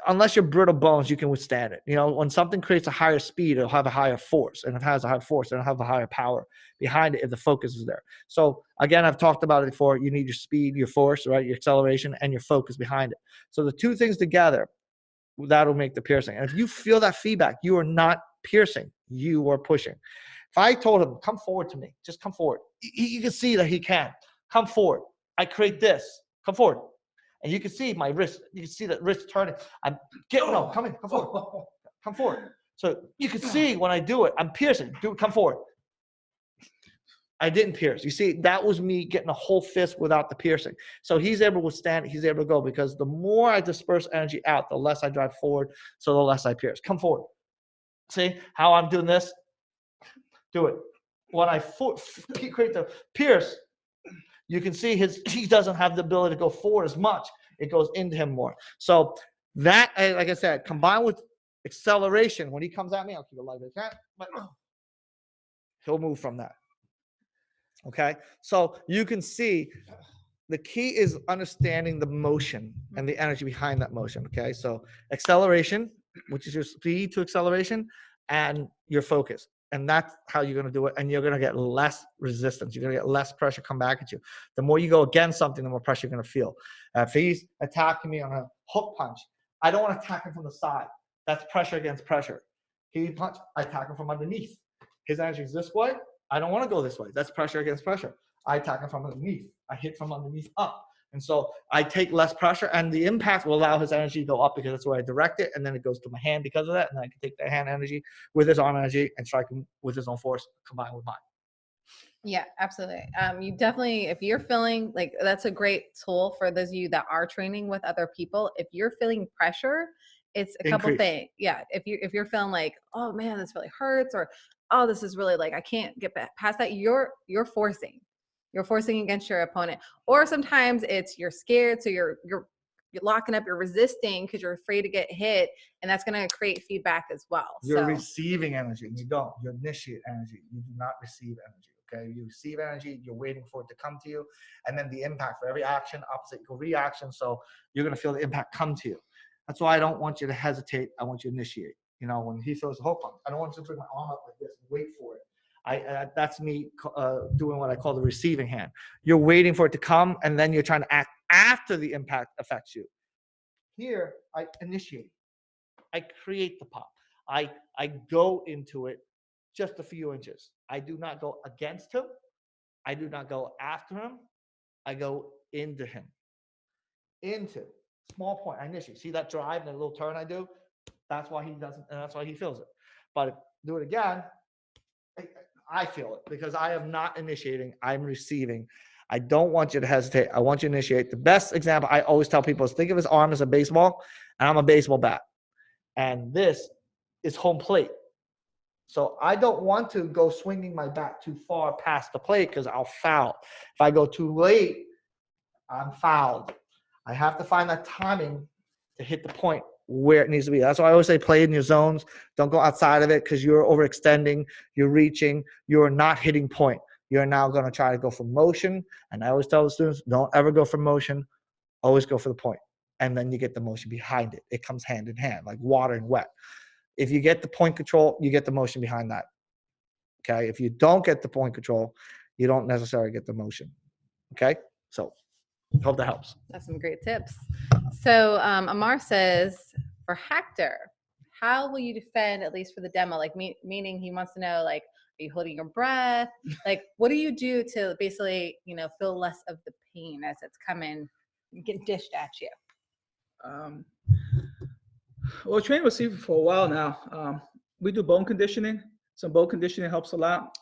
unless you're brittle bones, you can withstand it. You know, when something creates a higher speed, it'll have a higher force. And if it has a higher force, it'll have a higher power behind it if the focus is there. So again, I've talked about it before. You need your speed, your force, right? Your acceleration and your focus behind it. So the two things together, that'll make the piercing. And if you feel that feedback, you are not piercing, you are pushing. If I told him, come forward to me, just come forward. You can see that he can. Come forward. I create this. Come forward. And you can see my wrist. You can see that wrist turning. I'm getting, no, come in, come forward. Come forward. So you can see when I do it, I'm piercing. Come forward. I didn't pierce. You see, that was me getting a whole fist without the piercing. So he's able to withstand it. He's able to go because the more I disperse energy out, the less I drive forward, so the less I pierce. Come forward. See how I'm doing this? Do it. When I create the pierce, you can see he doesn't have the ability to go forward as much. It goes into him more. So that, like I said, combined with acceleration, when he comes at me, I'll keep it like that. But he'll move from that. Okay, so you can see the key is understanding the motion and the energy behind that motion. Okay, so acceleration, which is your speed to acceleration, and your focus. And that's how you're going to do it. And you're going to get less resistance. You're going to get less pressure come back at you. The more you go against something, the more pressure you're going to feel. If he's attacking me on a hook punch, I don't want to attack him from the side. That's pressure against pressure. He punch, I attack him from underneath. His energy is this way. I don't want to go this way. That's pressure against pressure. I attack him from underneath. I hit from underneath up. And so I take less pressure, and the impact will allow his energy to go up because that's where I direct it, and then it goes to my hand because of that, and then I can take that hand energy with his arm energy and strike him with his own force combined with mine. Yeah, absolutely. You definitely, if you're feeling like, that's a great tool for those of you that are training with other people. If you're feeling pressure, it's a couple things. Yeah, if you're feeling like, oh man, this really hurts, or oh, this is really like I can't get past that, you're forcing. You're forcing against your opponent. Or sometimes it's you're scared, so you're locking up, you're resisting because you're afraid to get hit, and that's going to create feedback as well. You're receiving energy. You don't. You initiate energy. You do not receive energy. Okay, you receive energy. You're waiting for it to come to you, and then the impact for every action, opposite equal reaction. So you're going to feel the impact come to you. That's why I don't want you to hesitate. I want you to initiate. You know, when he throws a hook punch, I don't want you to put my arm up like this and wait for it. That's me doing what I call the receiving hand. You're waiting for it to come, and then you're trying to act after the impact affects you. Here, I initiate. I create the pop. I go into it just a few inches. I do not go against him. I do not go after him. I go into him. Into. Small point. I initiate. See that drive and that little turn I do? That's why he doesn't, and that's why he feels it. But if do it again, I feel it because I am not initiating. I'm receiving. I don't want you to hesitate. I want you to initiate. The best example I always tell people is think of his arm as a baseball, and I'm a baseball bat. And this is home plate. So I don't want to go swinging my bat too far past the plate because I'll foul. If I go too late, I'm fouled. I have to find that timing to hit the point where it needs to be. That's why I always say play in your zones. Don't go outside of it because you're overextending, you're reaching, you're not hitting point. You're now going to try to go for motion. And I always tell the students, don't ever go for motion. Always go for the point. And then you get the motion behind it. It comes hand in hand, like water and wet. If you get the point control, you get the motion behind that. Okay? If you don't get the point control, you don't necessarily get the motion. Okay? So hope that helps. That's some great tips. So Amar says, for Hector, how will you defend, at least for the demo? Like meaning he wants to know, like, are you holding your breath? Like, what do you do to basically, feel less of the pain as it's coming, get dished at you? Well, training with Sifu for a while now. We do bone conditioning. Some bone conditioning helps a lot.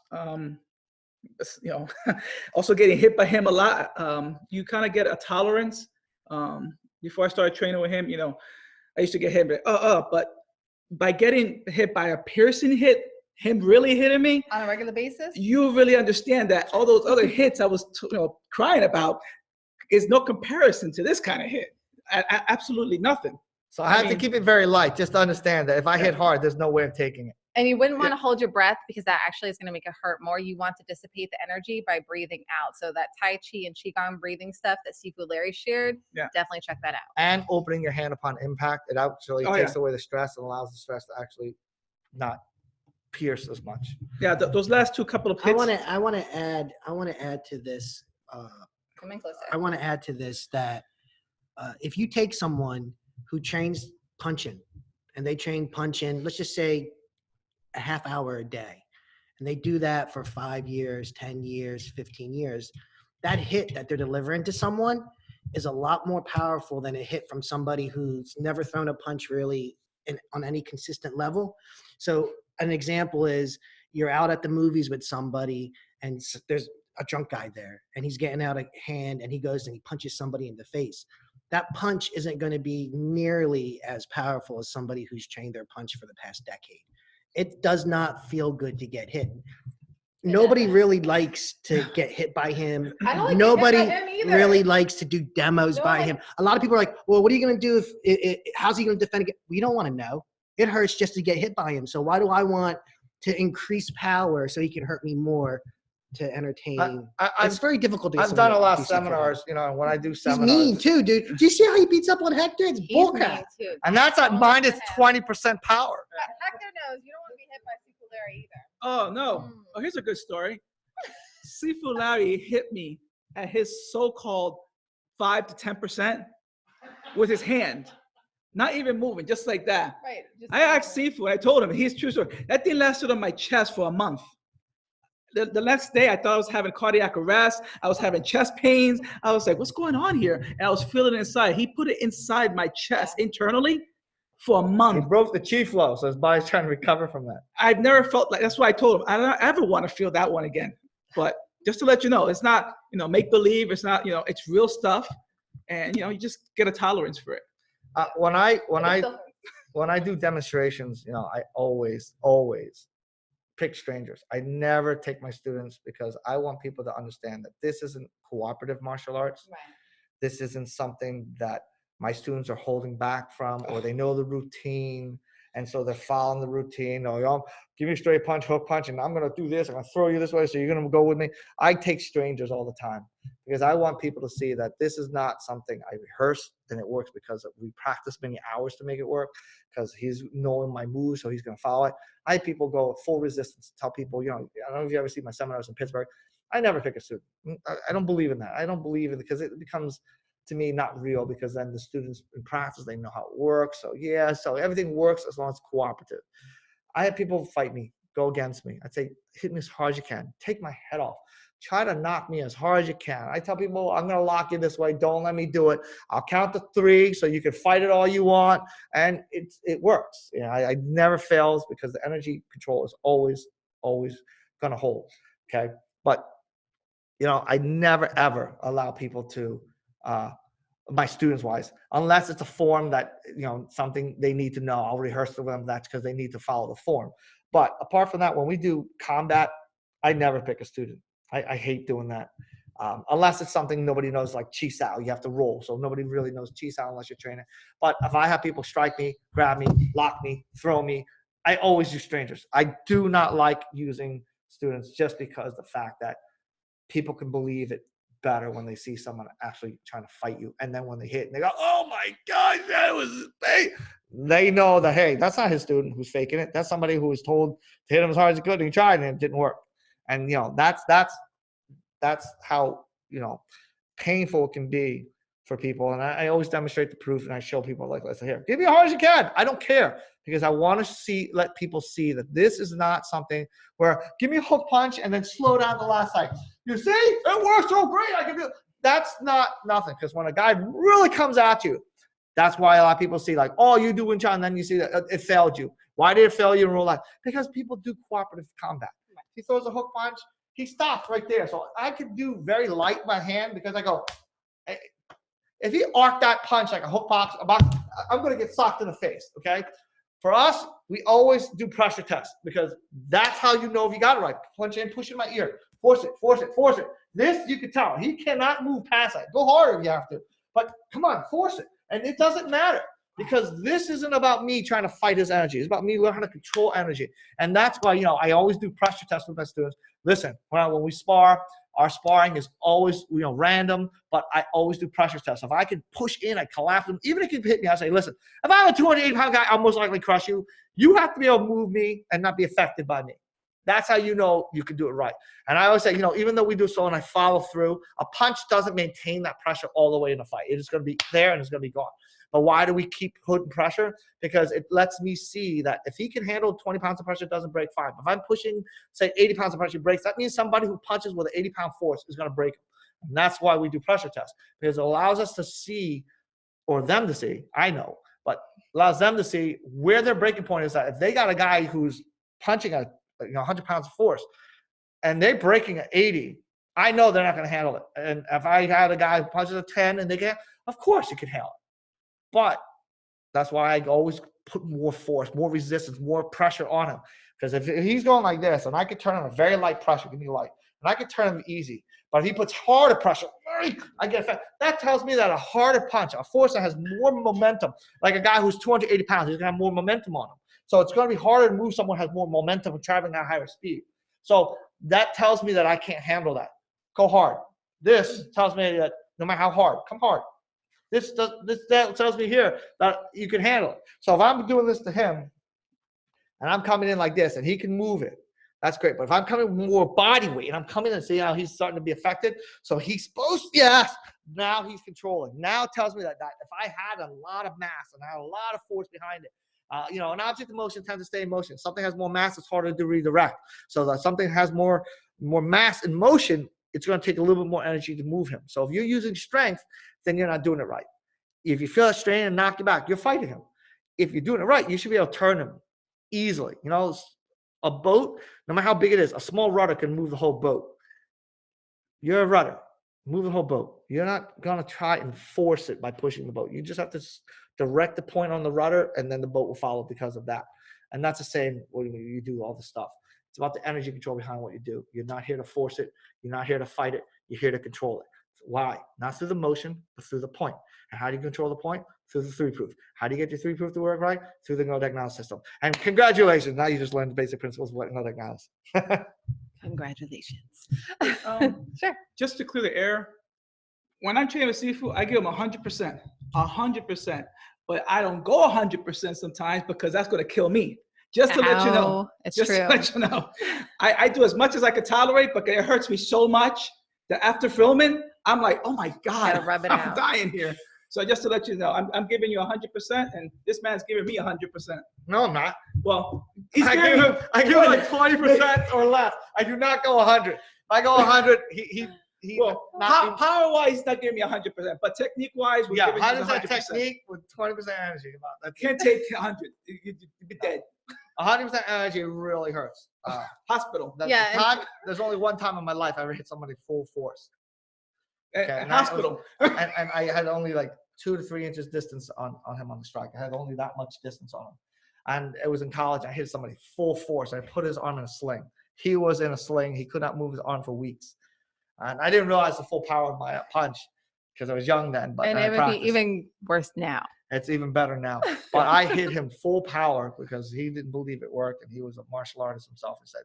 Also getting hit by him a lot. You kind of get a tolerance. Before I started training with him, I used to get hit, but by getting hit by a piercing hit, him really hitting me On a regular basis? you really understand that all those other hits I was crying about is no comparison to this kind of hit. Absolutely nothing. So I have to keep it very light, just to understand that if I hit hard, there's no way of taking it. And you wouldn't want to hold your breath because that actually is going to make it hurt more. You want to dissipate the energy by breathing out. So that Tai Chi and Qigong breathing stuff that Sifu Larry shared, definitely check that out. And opening your hand upon impact, it actually takes away the stress and allows the stress to actually not pierce as much. Yeah, those last two couple of hits. I want to add to this. Come in closer. I want to add to this that if you take someone who trains punching and they train punching, let's just say a half hour a day, and they do that for 5 years, 10 years, 15 years, that hit that they're delivering to someone is a lot more powerful than a hit from somebody who's never thrown a punch really on any consistent level. So an example is you're out at the movies with somebody and there's a drunk guy there and he's getting out of hand and he goes and he punches somebody in the face. That punch isn't going to be nearly as powerful as somebody who's trained their punch for the past decade. It does not feel good to get hit. Nobody really likes to get hit by him. Nobody really likes to do demos by him. A lot of people are like, well, what are you going to do if how's he going to defend again? We don't want to know. It hurts just to get hit by him. So why do I want to increase power so he can hurt me more to entertain? It's very difficult to get I've done a lot of seminars, and when I do seminars. He's mean too, dude. Do you see how he beats up on Hector? It's bullcrap. And that's at minus 20% power. Hector knows you don't want to be hit by Sifu Larry either. Oh, no. Oh, here's a good story. Sifu Larry hit me at his so-called 5 to 10% with his hand. Not even moving, just like that. Right. I asked Sifu, I told him, he's true story. That thing lasted on my chest for a month. The next day, I thought I was having cardiac arrest. I was having chest pains. I was like, what's going on here? And I was feeling it inside. He put it inside my chest internally for a month. He broke the chi flow, so his body's trying to recover from that. I've never felt like, that's why I told him, I don't ever want to feel that one again. But just to let you know, it's not, make believe. It's not, it's real stuff. And, you just get a tolerance for it. When I do demonstrations, I always pick strangers. I never take my students because I want people to understand that this isn't cooperative martial arts. Right. This isn't something that my students are holding back from, or they know the routine, and so they're following the routine. Or give me a straight punch, hook punch, and I'm going to do this. I'm going to throw you this way, so you're going to go with me. I take strangers all the time because I want people to see that this is not something I rehearse and it works because we practice many hours to make it work, because he's knowing my moves, so he's going to follow it. I have people go full resistance, tell people, I don't know if you ever see my seminars in Pittsburgh. I never pick a student. I don't believe in that. I don't believe in it because it becomes, to me, not real, because then the students in practice, they know how it works. So everything works as long as it's cooperative. I have people fight me, go against me. I'd say, hit me as hard as you can. Take my head off. Try to knock me as hard as you can. I tell people, I'm going to lock you this way. Don't let me do it. I'll count to 3 so you can fight it all you want. And it works. I never fails because the energy control is always going to hold. Okay. But, I never, ever allow people to, my students wise, unless it's a form that, something they need to know. I'll rehearse with them. That's because they need to follow the form. But apart from that, when we do combat, I never pick a student. I hate doing that. Unless it's something nobody knows, like Chi Sao. You have to roll. So nobody really knows Chi Sao unless you're training. But if I have people strike me, grab me, lock me, throw me, I always use strangers. I do not like using students just because the fact that people can believe it better when they see someone actually trying to fight you. And then when they hit and they go, oh my God, that was fake. They know that, hey, that's not his student who's faking it. That's somebody who was told to hit him as hard as he could and he tried and it didn't work. And, that's how, painful it can be for people. And I always demonstrate the proof and I show people like, listen here, give me as hard as you can. I don't care, because I want to let people see that this is not something where give me a hook punch and then slow down the last cycle. You see, it works so great. I can do it. That's not nothing. Because when a guy really comes at you, that's why a lot of people see like, oh, you do Wing Chun, and then you see that it failed you. Why did it fail you in real life? Because people do cooperative combat. He throws a hook punch, he stops right there. So I could do very light my hand because I go, if he arced that punch like a hook box, I'm going to get socked in the face. Okay. For us, we always do pressure tests because that's how you know if you got it right. Punch in, push in my ear, force it, force it, force it. This you can tell. He cannot move past that. Go harder if you have to. But come on, force it. And it doesn't matter because this isn't about me trying to fight his energy. It's about me learning how to control energy. And that's why, I always do pressure tests with my students. Listen, when we spar, our sparring is always, random, but I always do pressure tests. If I can push in, I collapse him. Even if he can hit me, I say, listen, if I'm a 280-pound guy, I'll most likely crush you. You have to be able to move me and not be affected by me. That's how you know you can do it right. And I always say, even though we do so and I follow through, a punch doesn't maintain that pressure all the way in a fight. It is going to be there and it's going to be gone. But why do we keep putting pressure? Because it lets me see that if he can handle 20 pounds of pressure, it doesn't break, fine. If I'm pushing, say, 80 pounds of pressure, breaks, that means somebody who punches with an 80-pound force is going to break him. And that's why we do pressure tests, because it allows us to see, or them to see, I know, but allows them to see where their breaking point is. That if they got a guy who's punching at 100 pounds of force and they're breaking at 80, I know they're not going to handle it. And if I had a guy who punches at 10 and they can, of course you can handle it. But that's why I always put more force, more resistance, more pressure on him. Because if he's going like this, and I could turn him a very light pressure, give me light, and I could turn him easy. But if he puts harder pressure, I get fat. That tells me that a harder punch, a force that has more momentum, like a guy who's 280 pounds, he's going to have more momentum on him. So it's going to be harder to move someone who has more momentum and traveling at higher speed. So that tells me that I can't handle that. Go hard. This tells me that no matter how hard, come hard. This tells me here that you can handle it. So if I'm doing this to him and I'm coming in like this and he can move it, that's great. But if I'm coming more body weight and I'm coming in and see how he's starting to be affected, so he's supposed to, yes, now he's controlling. Now it tells me that if I had a lot of mass and I had a lot of force behind it, an object of motion tends to stay in motion. Something has more mass, it's harder to redirect. So that something has more mass in motion, it's going to take a little bit more energy to move him. So if you're using strength, then you're not doing it right. If you feel a strain and knock you back, you're fighting him. If you're doing it right, you should be able to turn him easily. A boat, no matter how big it is, a small rudder can move the whole boat. You're a rudder. Move the whole boat. You're not going to try and force it by pushing the boat. You just have to direct the point on the rudder, and then the boat will follow because of that. And that's the same when you do all this stuff. It's about the energy control behind what you do. You're not here to force it. You're not here to fight it. You're here to control it. Why? Not through the motion, but through the point. And how do you control the point? Through the three-proof. How do you get your three-proof to work right? Through the Ngo Dac Na system. And congratulations. Now you just learned the basic principles of what Ngo Dac Na is. Congratulations. Sure. Just to clear the air, when I'm training with Sifu, I give him 100%. 100%. But I don't go 100% sometimes because that's going to kill me. Just to let you know. It's just true. To let you know. I do as much as I can tolerate, but it hurts me so much that after filming, I'm like, oh my God, I'm dying here. So just to let you know, I'm giving you 100%, and this man's giving me 100%. No, I'm not. Well, I give him like 20% or less. I do not go 100. If I go 100, well, power-wise, he's not giving me 100%, but technique-wise, we're giving you 100%. 100% technique with 20% energy. Can't take 100. You'd be dead. 100% energy really hurts. Hospital. There's only one time in my life I ever hit somebody full force. Okay, hospital. And I had only like 2 to 3 inches distance on him on the strike. I had only that much distance on him. And it was in college. I hit somebody full force. I put his arm in a sling. He was in a sling. He could not move his arm for weeks. And I didn't realize the full power of my punch because I was young then. But and it would be even worse now. It's even better now. But I hit him full power because he didn't believe it worked, and he was a martial artist himself. He said,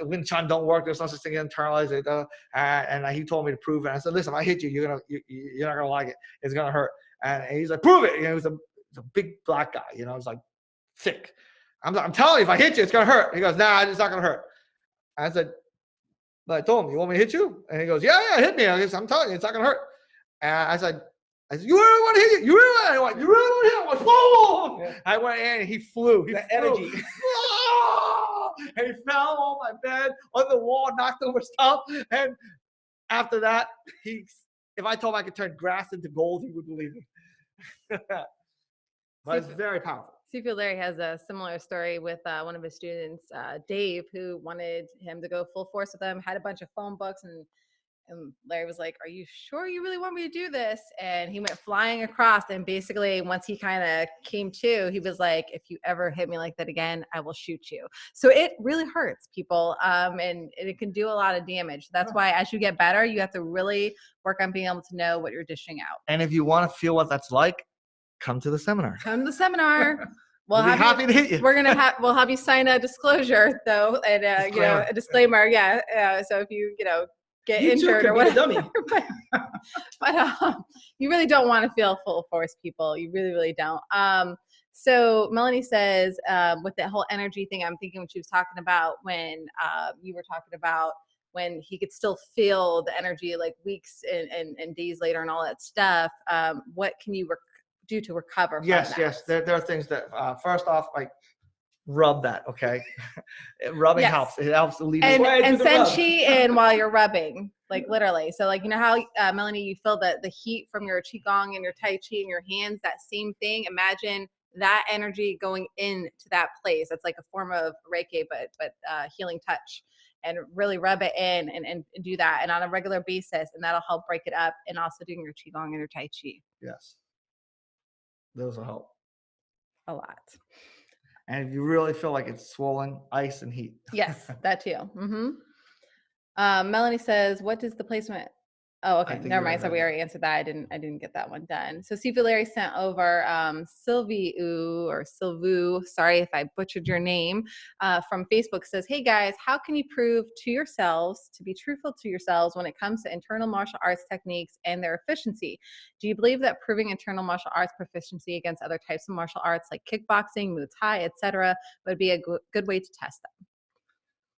Wing Chun don't work. There's no such thing as internalize it. And he told me to prove it. I said, listen, if I hit you, you're not going to like it. It's going to hurt. And he's like, prove it. He was a big black guy. He's like thick. I'm telling you, if I hit you, it's going to hurt. He goes, nah, it's not going to hurt. I said, but I told him, you want me to hit you? And he goes, yeah, hit me. I'm telling you, it's not going to hurt. And I said, you really want to hit you? You really want to hit him? I went, whoa! Yeah. I went in and he flew. He flew. Energy. And he fell on my bed, on the wall, knocked over stuff. And after that, if I told him I could turn grass into gold, he would believe me. But it's very powerful. Sifu Larry has a similar story with one of his students, Dave, who wanted him to go full force with him, had a bunch of phone books, and And Larry was like, are you sure you really want me to do this? And he went flying across. And basically, once he kind of came to, he was like, if you ever hit me like that again, I will shoot you. So it really hurts people. And it can do a lot of damage. That's why as you get better, you have to really work on being able to know what you're dishing out. And if you want to feel what that's like, come to the seminar. Come to the seminar. We'll be happy to hit you. We'll have you sign a discusclosure though, and a disclaimer. Yeah. So if you get injured or whatever, but you really don't want to feel full force, people. You really, really don't. So Melanie says, with that whole energy thing, I'm thinking what she was talking about when you were talking about when he could still feel the energy like weeks and days later and all that stuff. What can you do to recover from that? Yes. There are things that, first off, like, rub that, okay? Rubbing helps. It helps alleviate. And send chi in while you're rubbing, like literally. So like, you know how, Melanie, you feel the heat from your Qigong and your Tai Chi in your hands, that same thing. Imagine that energy going into that place. It's like a form of Reiki, but healing touch. And really rub it in and do that. And on a regular basis, and that'll help break it up. And also doing your Qigong and your Tai Chi. Yes. Those will help. A lot. And if you really feel like it's swollen, ice and heat. Yes, that too. Mm-hmm. Melanie says, what does the placement? Oh, okay. Never mind. So we already answered that. I didn't get that one done. So Sifu Larry sent over Silvu, sorry if I butchered your name, from Facebook, says, hey guys, how can you prove to yourselves to be truthful to yourselves when it comes to internal martial arts techniques and their efficiency? Do you believe that proving internal martial arts proficiency against other types of martial arts like kickboxing, Muay Thai, etc., would be a good way to test them?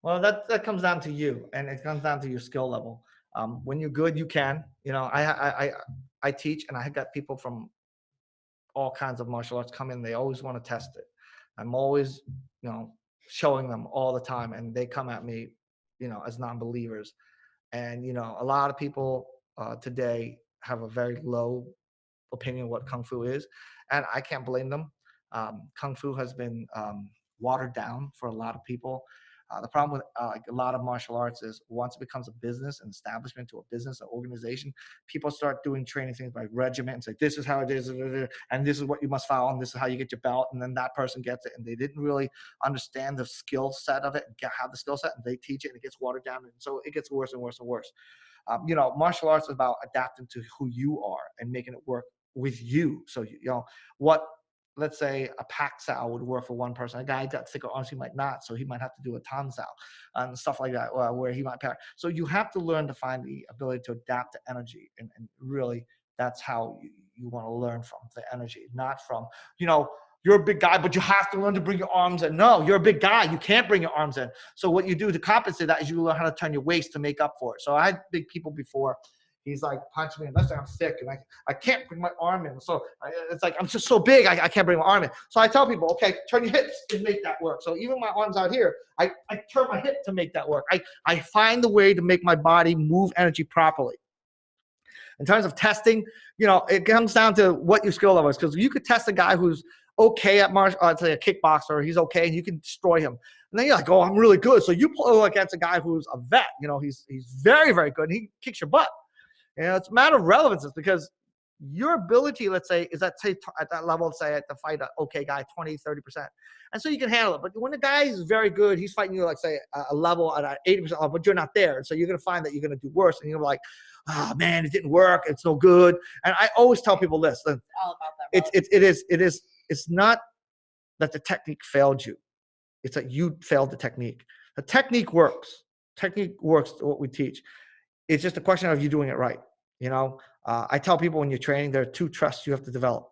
Well, that comes down to you, and it comes down to your skill level. When you're good, you can. I teach, and I got people from all kinds of martial arts come in. They always want to test it. I'm always, showing them all the time, and they come at me, as non-believers. And a lot of people today have a very low opinion of what Kung Fu is, and I can't blame them. Kung Fu has been watered down for a lot of people. The problem with a lot of martial arts is once it becomes a business, an establishment to a business, an organization, people start doing training things by regiment and say, this is how it is, and this is what you must follow, and this is how you get your belt, and then that person gets it, and they didn't really understand the skill set of it, and have the skill set, and they teach it, and it gets watered down, and so it gets worse and worse and worse. Martial arts is about adapting to who you are and making it work with you. So, let's say a pack sal would work for one person. A guy got thicker arms, he might not. So he might have to do a tan sal and stuff like that, where he might pack. So you have to learn to find the ability to adapt to energy. And really, that's how you want to learn from the energy, not from, you're a big guy, but you have to learn to bring your arms in. No, you're a big guy. You can't bring your arms in. So what you do to compensate that is you learn how to turn your waist to make up for it. So I had big people before. He's like, punch me, unless I'm thick, and I can't bring my arm in. So it's like, I'm just so big, I can't bring my arm in. So I tell people, okay, turn your hips and make that work. So even my arms out here, I turn my hip to make that work. I find the way to make my body move energy properly. In terms of testing, it comes down to what your skill level is, because you could test a guy who's okay at say a kickboxer, he's okay, and you can destroy him. And then you're like, oh, I'm really good. So you pull against a guy who's a vet, he's very, very good, and he kicks your butt. It's a matter of relevance, because your ability, let's say, is at that level, say at the fight, an okay guy, 20, 30%. And so you can handle it. But when the guy is very good, he's fighting you, like, say, a level at 80% level, but you're not there. And so you're going to find that you're going to do worse. And you're like, oh, man, it didn't work. It's no good. And I always tell people this. It's all about that. It's not that the technique failed you. It's that you failed the technique. The technique works. Technique works to what we teach. It's just a question of you doing it right. I tell people when you're training, there are 2 trusts you have to develop.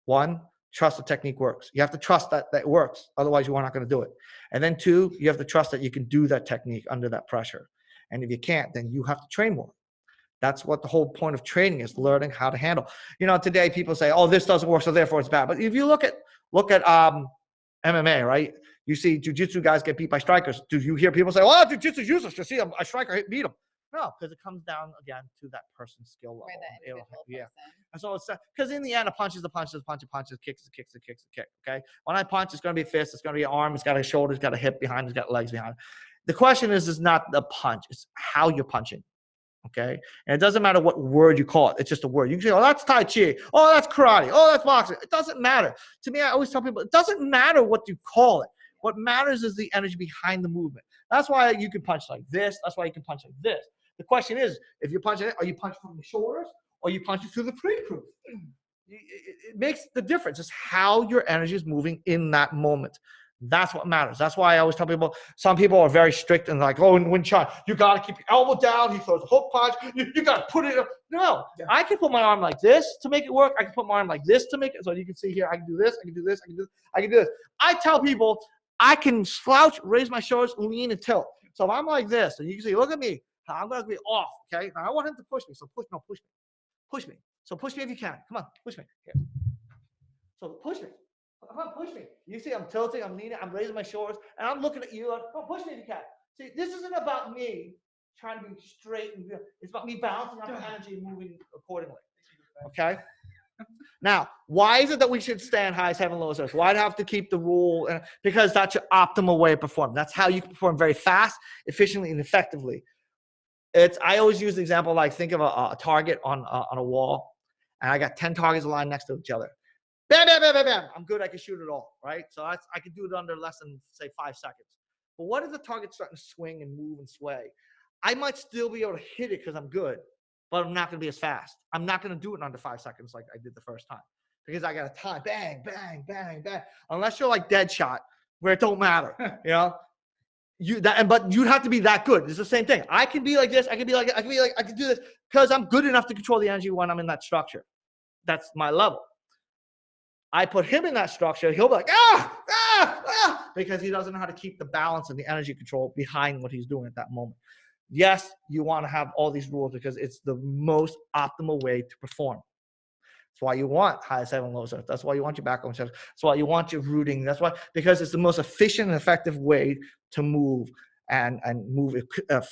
1, trust the technique works. You have to trust that it works. Otherwise, you are not going to do it. And then 2, you have to trust that you can do that technique under that pressure. And if you can't, then you have to train more. That's what the whole point of training is, learning how to handle. Today people say, oh, this doesn't work, so therefore it's bad. But if you look at MMA, right? You see jiu-jitsu guys get beat by strikers. Do you hear people say, oh, jiu-jitsu is useless? You see a striker beat him. No, because it comes down again to that person's skill level. Yeah. And so it's because in the end, a punch is a punch, punches, kicks, okay? When I punch, it's going to be a fist, it's going to be an arm, it's got a shoulder, it's got a hip behind, it's got legs behind. The question is not the punch, it's how you're punching. Okay, and it doesn't matter what word you call it. It's just a word. You can say, "Oh, that's Tai Chi. Oh, that's karate. Oh, that's boxing." It doesn't matter. To me, I always tell people, it doesn't matter what you call it. What matters is the energy behind the movement. That's why you can punch like this. That's why you can punch like this. The question is, if you're punching it, are you punching from the shoulders or are you punching through the pre-proof? It makes the difference. It's how your energy is moving in that moment. That's what matters. That's why I always tell people, some people are very strict and like, oh, in Chun, you got to keep your elbow down. He throws a hook punch. You got to put it up. No, yeah. I can put my arm like this to make it work. I can put my arm like this to make it. So you can see here, I can do this. I can do this. I can do this. I can do this. I tell people I can slouch, raise my shoulders, lean and tilt. So if I'm like this, and you can see, look at me, I'm going to be off. Okay. Now I want him to push me. So push me. Push me. So push me if you can. Come on, push me. Here. So push me. Come on, push me. You see, I'm tilting, I'm leaning, I'm raising my shoulders, and I'm looking at you. Come on, push me if you can. See, this isn't about me trying to be straight. It's about me balancing out the energy and moving accordingly. Okay? Now, why is it that we should stand high as heaven, low as earth? Why do I have to keep the rule? Because that's your optimal way of performing. That's how you can perform very fast, efficiently, and effectively. I always use the example, like think of a target on a wall, and I got 10 targets aligned next to each other. Bam, bam, bam, bam, bam. I'm good. I can shoot it all, right? So I can do it under less than, say, 5 seconds. But what if the target's starting to swing and move and sway? I might still be able to hit it because I'm good, but I'm not going to be as fast. I'm not going to do it in under 5 seconds like I did the first time because I got a time. Bang, bang, bang, bang. Unless you're like Deadshot, where it don't matter, you know? But you'd have to be that good. It's the same thing. I can be like this. I can do this because I'm good enough to control the energy when I'm in that structure. That's my level. I put him in that structure, he'll be like, because he doesn't know how to keep the balance and the energy control behind what he's doing at that moment. Yes, you want to have all these rules because it's the most optimal way to perform. That's why you want highest heaven, lowest earth. That's why you want your back on chest. That's why you want your rooting. That's why, because it's the most efficient and effective way to move and move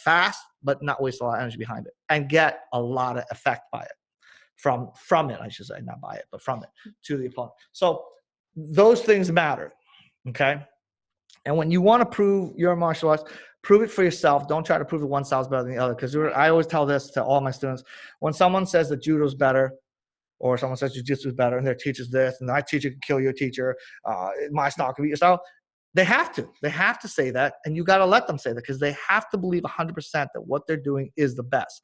fast, but not waste a lot of energy behind it and get a lot of effect by it. From it, I should say, not by it, but from it to the opponent. So those things matter, okay? And when you want to prove your martial arts, prove it for yourself. Don't try to prove that one style is better than the other, because I always tell this to all my students. When someone says that judo is better, or someone says jiu-jitsu is better, and their teacher's this, and my teacher can kill your teacher, my style can beat your style, they have to say that, and you got to let them say that, because they have to believe 100% that what they're doing is the best.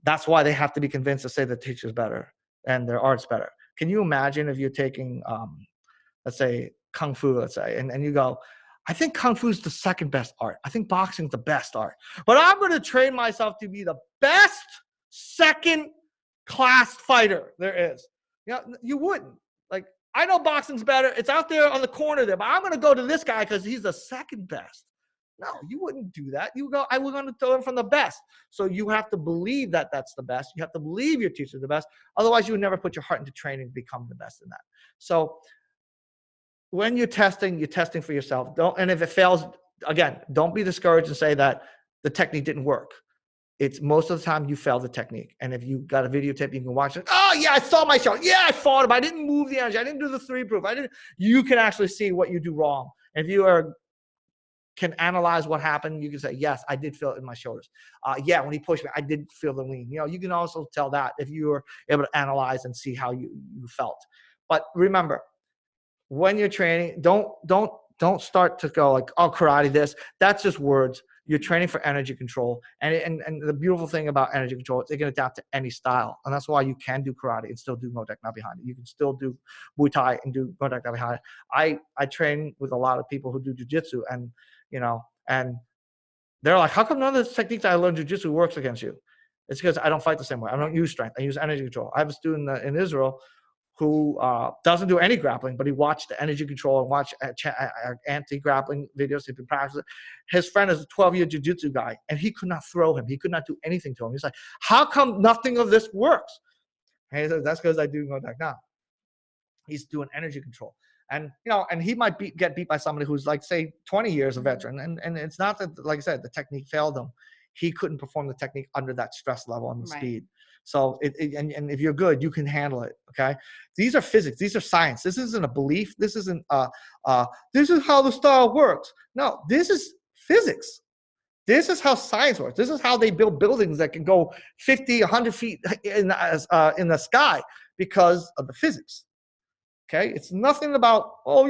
That's why they have to be convinced to say the teacher's better and their art's better. Can you imagine if you're taking, let's say, Kung Fu, let's say, and you go, I think Kung Fu is the second best art. I think boxing is the best art. But I'm going to train myself to be the best second-class fighter there is. You know, you wouldn't. Like, I know boxing's better. It's out there on the corner there, but I'm going to go to this guy because he's the second best. No, you wouldn't do that. You go, I was going to learn from the best. So you have to believe that that's the best. You have to believe your teacher's the best. Otherwise, you would never put your heart into training to become the best in that. So when you're testing for yourself. And if it fails, again, don't be discouraged and say that the technique didn't work. It's most of the time you fail the technique. And if you got a videotape, you can watch it. Oh, yeah, I saw my shot. Yeah, I fought him. I didn't move the energy. I didn't do the 3-proof. You can actually see what you do wrong. And if you can analyze what happened, you can say, yes, I did feel it in my shoulders. Yeah, when he pushed me, I did feel the lean. You know, you can also tell that if you were able to analyze and see how you felt. But remember, when you're training, don't start to go like, oh, karate this. That's just words. You're training for energy control. And the beautiful thing about energy control is it can adapt to any style. And that's why you can do karate and still do Ngo Dac Na behind it. You can still do Muay Thai and do Ngo Dac Na behind it. I train with a lot of people who do jiu-jitsu, and you know, and they're like, how come none of the techniques I learned jiu-jitsu works against you? It's because I don't fight the same way. I don't use strength. I use energy control. I have a student in Israel who doesn't do any grappling, but he watched the energy control and watched anti-grappling videos. He's been practicing. His friend is a 12-year jiu-jitsu guy, and he could not throw him. He could not do anything to him. He's like, how come nothing of this works? And he says, that's because I do Ngo Dac Na. He's doing energy control. And, you know, and he might get beat by somebody who's like, say, 20 years a veteran. And it's not that, like I said, the technique failed him. He couldn't perform the technique under that stress level and the speed. So, and if you're good, you can handle it, okay? These are physics. These are science. This isn't a belief. This isn't, this is how the style works. No, this is physics. This is how science works. This is how they build buildings that can go 50, 100 feet in the sky because of the physics. Okay, it's nothing about, oh,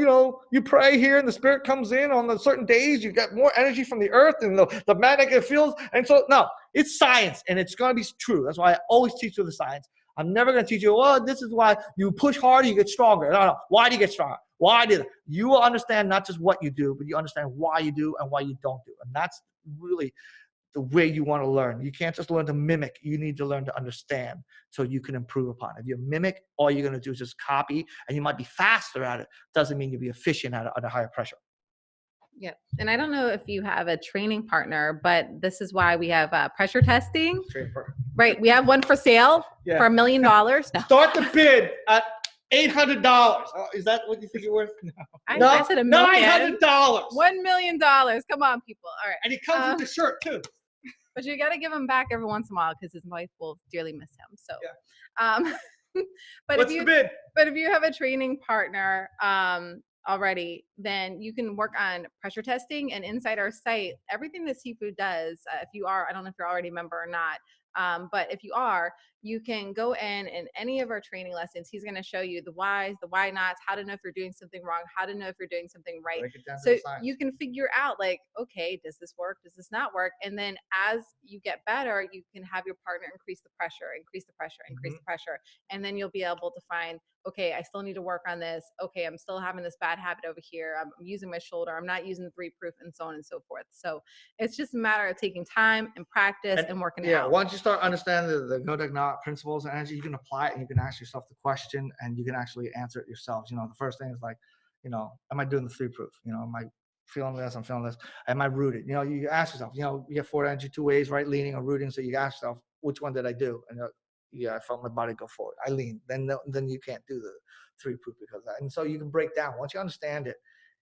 you pray here and the spirit comes in on the certain days, you get more energy from the earth and the magnetic fields. And so, no, it's science and it's going to be true. That's why I always teach you the science. I'm never going to teach you, well, this is why you push harder, you get stronger. No. Why do you get stronger? Why do that? You will understand not just what you do, but you understand why you do and why you don't do. And that's really the way you want to learn. You can't just learn to mimic. You need to learn to understand so you can improve upon it. If you mimic, all you're going to do is just copy, and you might be faster at it. Doesn't mean you'll be efficient at it under higher pressure. Yep. And I don't know if you have a training partner, but this is why we have pressure testing. Right. We have one for sale for $1 million. No. Start the bid at $800. Is that what you think you're worth? No. I said $1 million. $900. $1 million. Come on, people. All right. And he comes with the shirt too. But you got to give him back every once in a while because his wife will dearly miss him. So, but what's the bid? But if you have a training partner already, then you can work on pressure testing. And inside our site, everything that Sifu does, I don't know if you're already a member or not, but if you are, you can go in any of our training lessons. He's going to show you the whys, the why nots, how to know if you're doing something wrong, how to know if you're doing something right. So you can figure out like, okay, does this work? Does this not work? And then as you get better, you can have your partner increase the pressure, increase the pressure, increase the pressure. And then you'll be able to find, okay, I still need to work on this. Okay, I'm still having this bad habit over here. I'm using my shoulder. I'm not using the 3-proof and so on and so forth. So it's just a matter of taking time and practice and working out. Yeah, once you start understanding the Ngo Dac Na principles and energy, you can apply it and you can ask yourself the question and you can actually answer it yourselves. The first thing is like, am I doing the 3-proof? Am I feeling this? I'm feeling this. Am I rooted? You ask yourself, you get forward energy 2 ways, right? Leaning or rooting. So you ask yourself, which one did I do? And yeah, I felt my body go forward. I lean. Then you can't do the 3-proof because of that. And so you can break down. Once you understand it,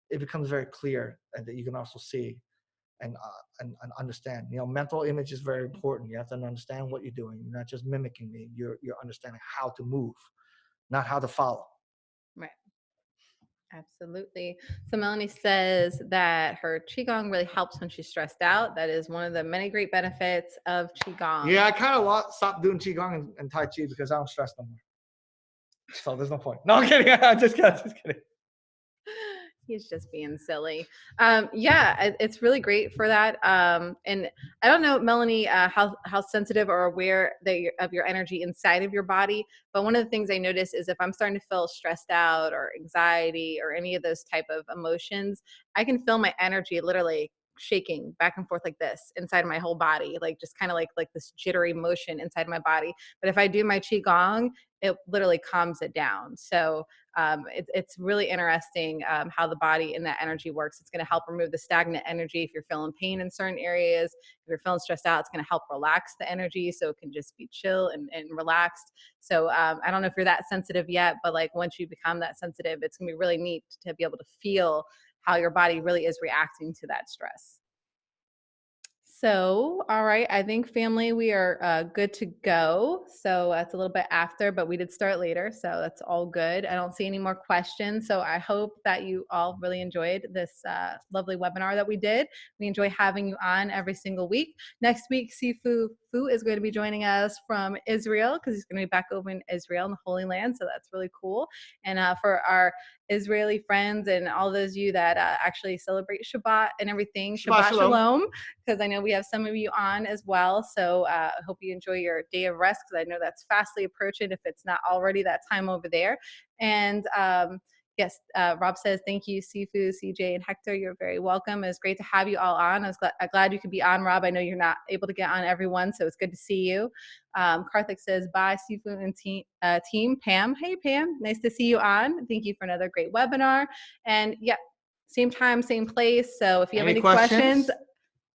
it becomes very clear and that you can also see and understand. Mental image is very important. You have to understand what you're doing. You're not just mimicking me. You're understanding how to move, not how to follow. Right. Absolutely. So Melanie says that her Qigong really helps when she's stressed out. That is one of the many great benefits of Qigong. Yeah, I kind of stopped doing Qigong and Tai Chi because I don't stress no more. So there's no point. No, I'm kidding. I'm just kidding. He's just being silly. Yeah, it's really great for that. And I don't know, Melanie, how sensitive or aware of your energy inside of your body. But one of the things I notice is if I'm starting to feel stressed out or anxiety or any of those type of emotions, I can feel my energy literally shaking back and forth like this inside of my whole body, like just kind of like this jittery motion inside my body. But if I do my Qigong, it literally calms it down. So it's really interesting how the body and that energy works. It's going to help remove the stagnant energy. If you're feeling pain in certain areas, if you're feeling stressed out, it's going to help relax the energy so it can just be chill and relaxed. So I don't know if you're that sensitive yet, but like once you become that sensitive, it's going to be really neat to be able to feel how your body really is reacting to that stress. So, all right, I think family, we are good to go. So that's a little bit after, but we did start later, so that's all good. I don't see any more questions. So I hope that you all really enjoyed this lovely webinar that we did. We enjoy having you on every single week. Next week, Sifu Phu is going to be joining us from Israel because he's going to be back over in Israel in the Holy Land. So that's really cool. And for our Israeli friends and all those of you that actually celebrate Shabbat and everything, Shabbat Shalom, because I know we have some of you on as well. So I hope you enjoy your day of rest because I know that's fastly approaching if it's not already that time over there. And yes, Rob says, thank you, Sifu, CJ, and Hector. You're very welcome. It was great to have you all on. I was glad you could be on, Rob. I know you're not able to get on everyone, so it's good to see you. Karthik says, bye, Sifu and team. Pam, hey, Pam. Nice to see you on. Thank you for another great webinar. And yeah, same time, same place. So if you have any questions,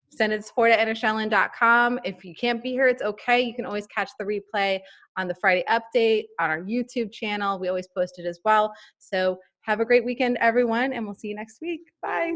send it to support@entershaolin.com. If you can't be here, it's okay. You can always catch the replay on the Friday update on our YouTube channel. We always post it as well. So have a great weekend, everyone, and we'll see you next week. Bye.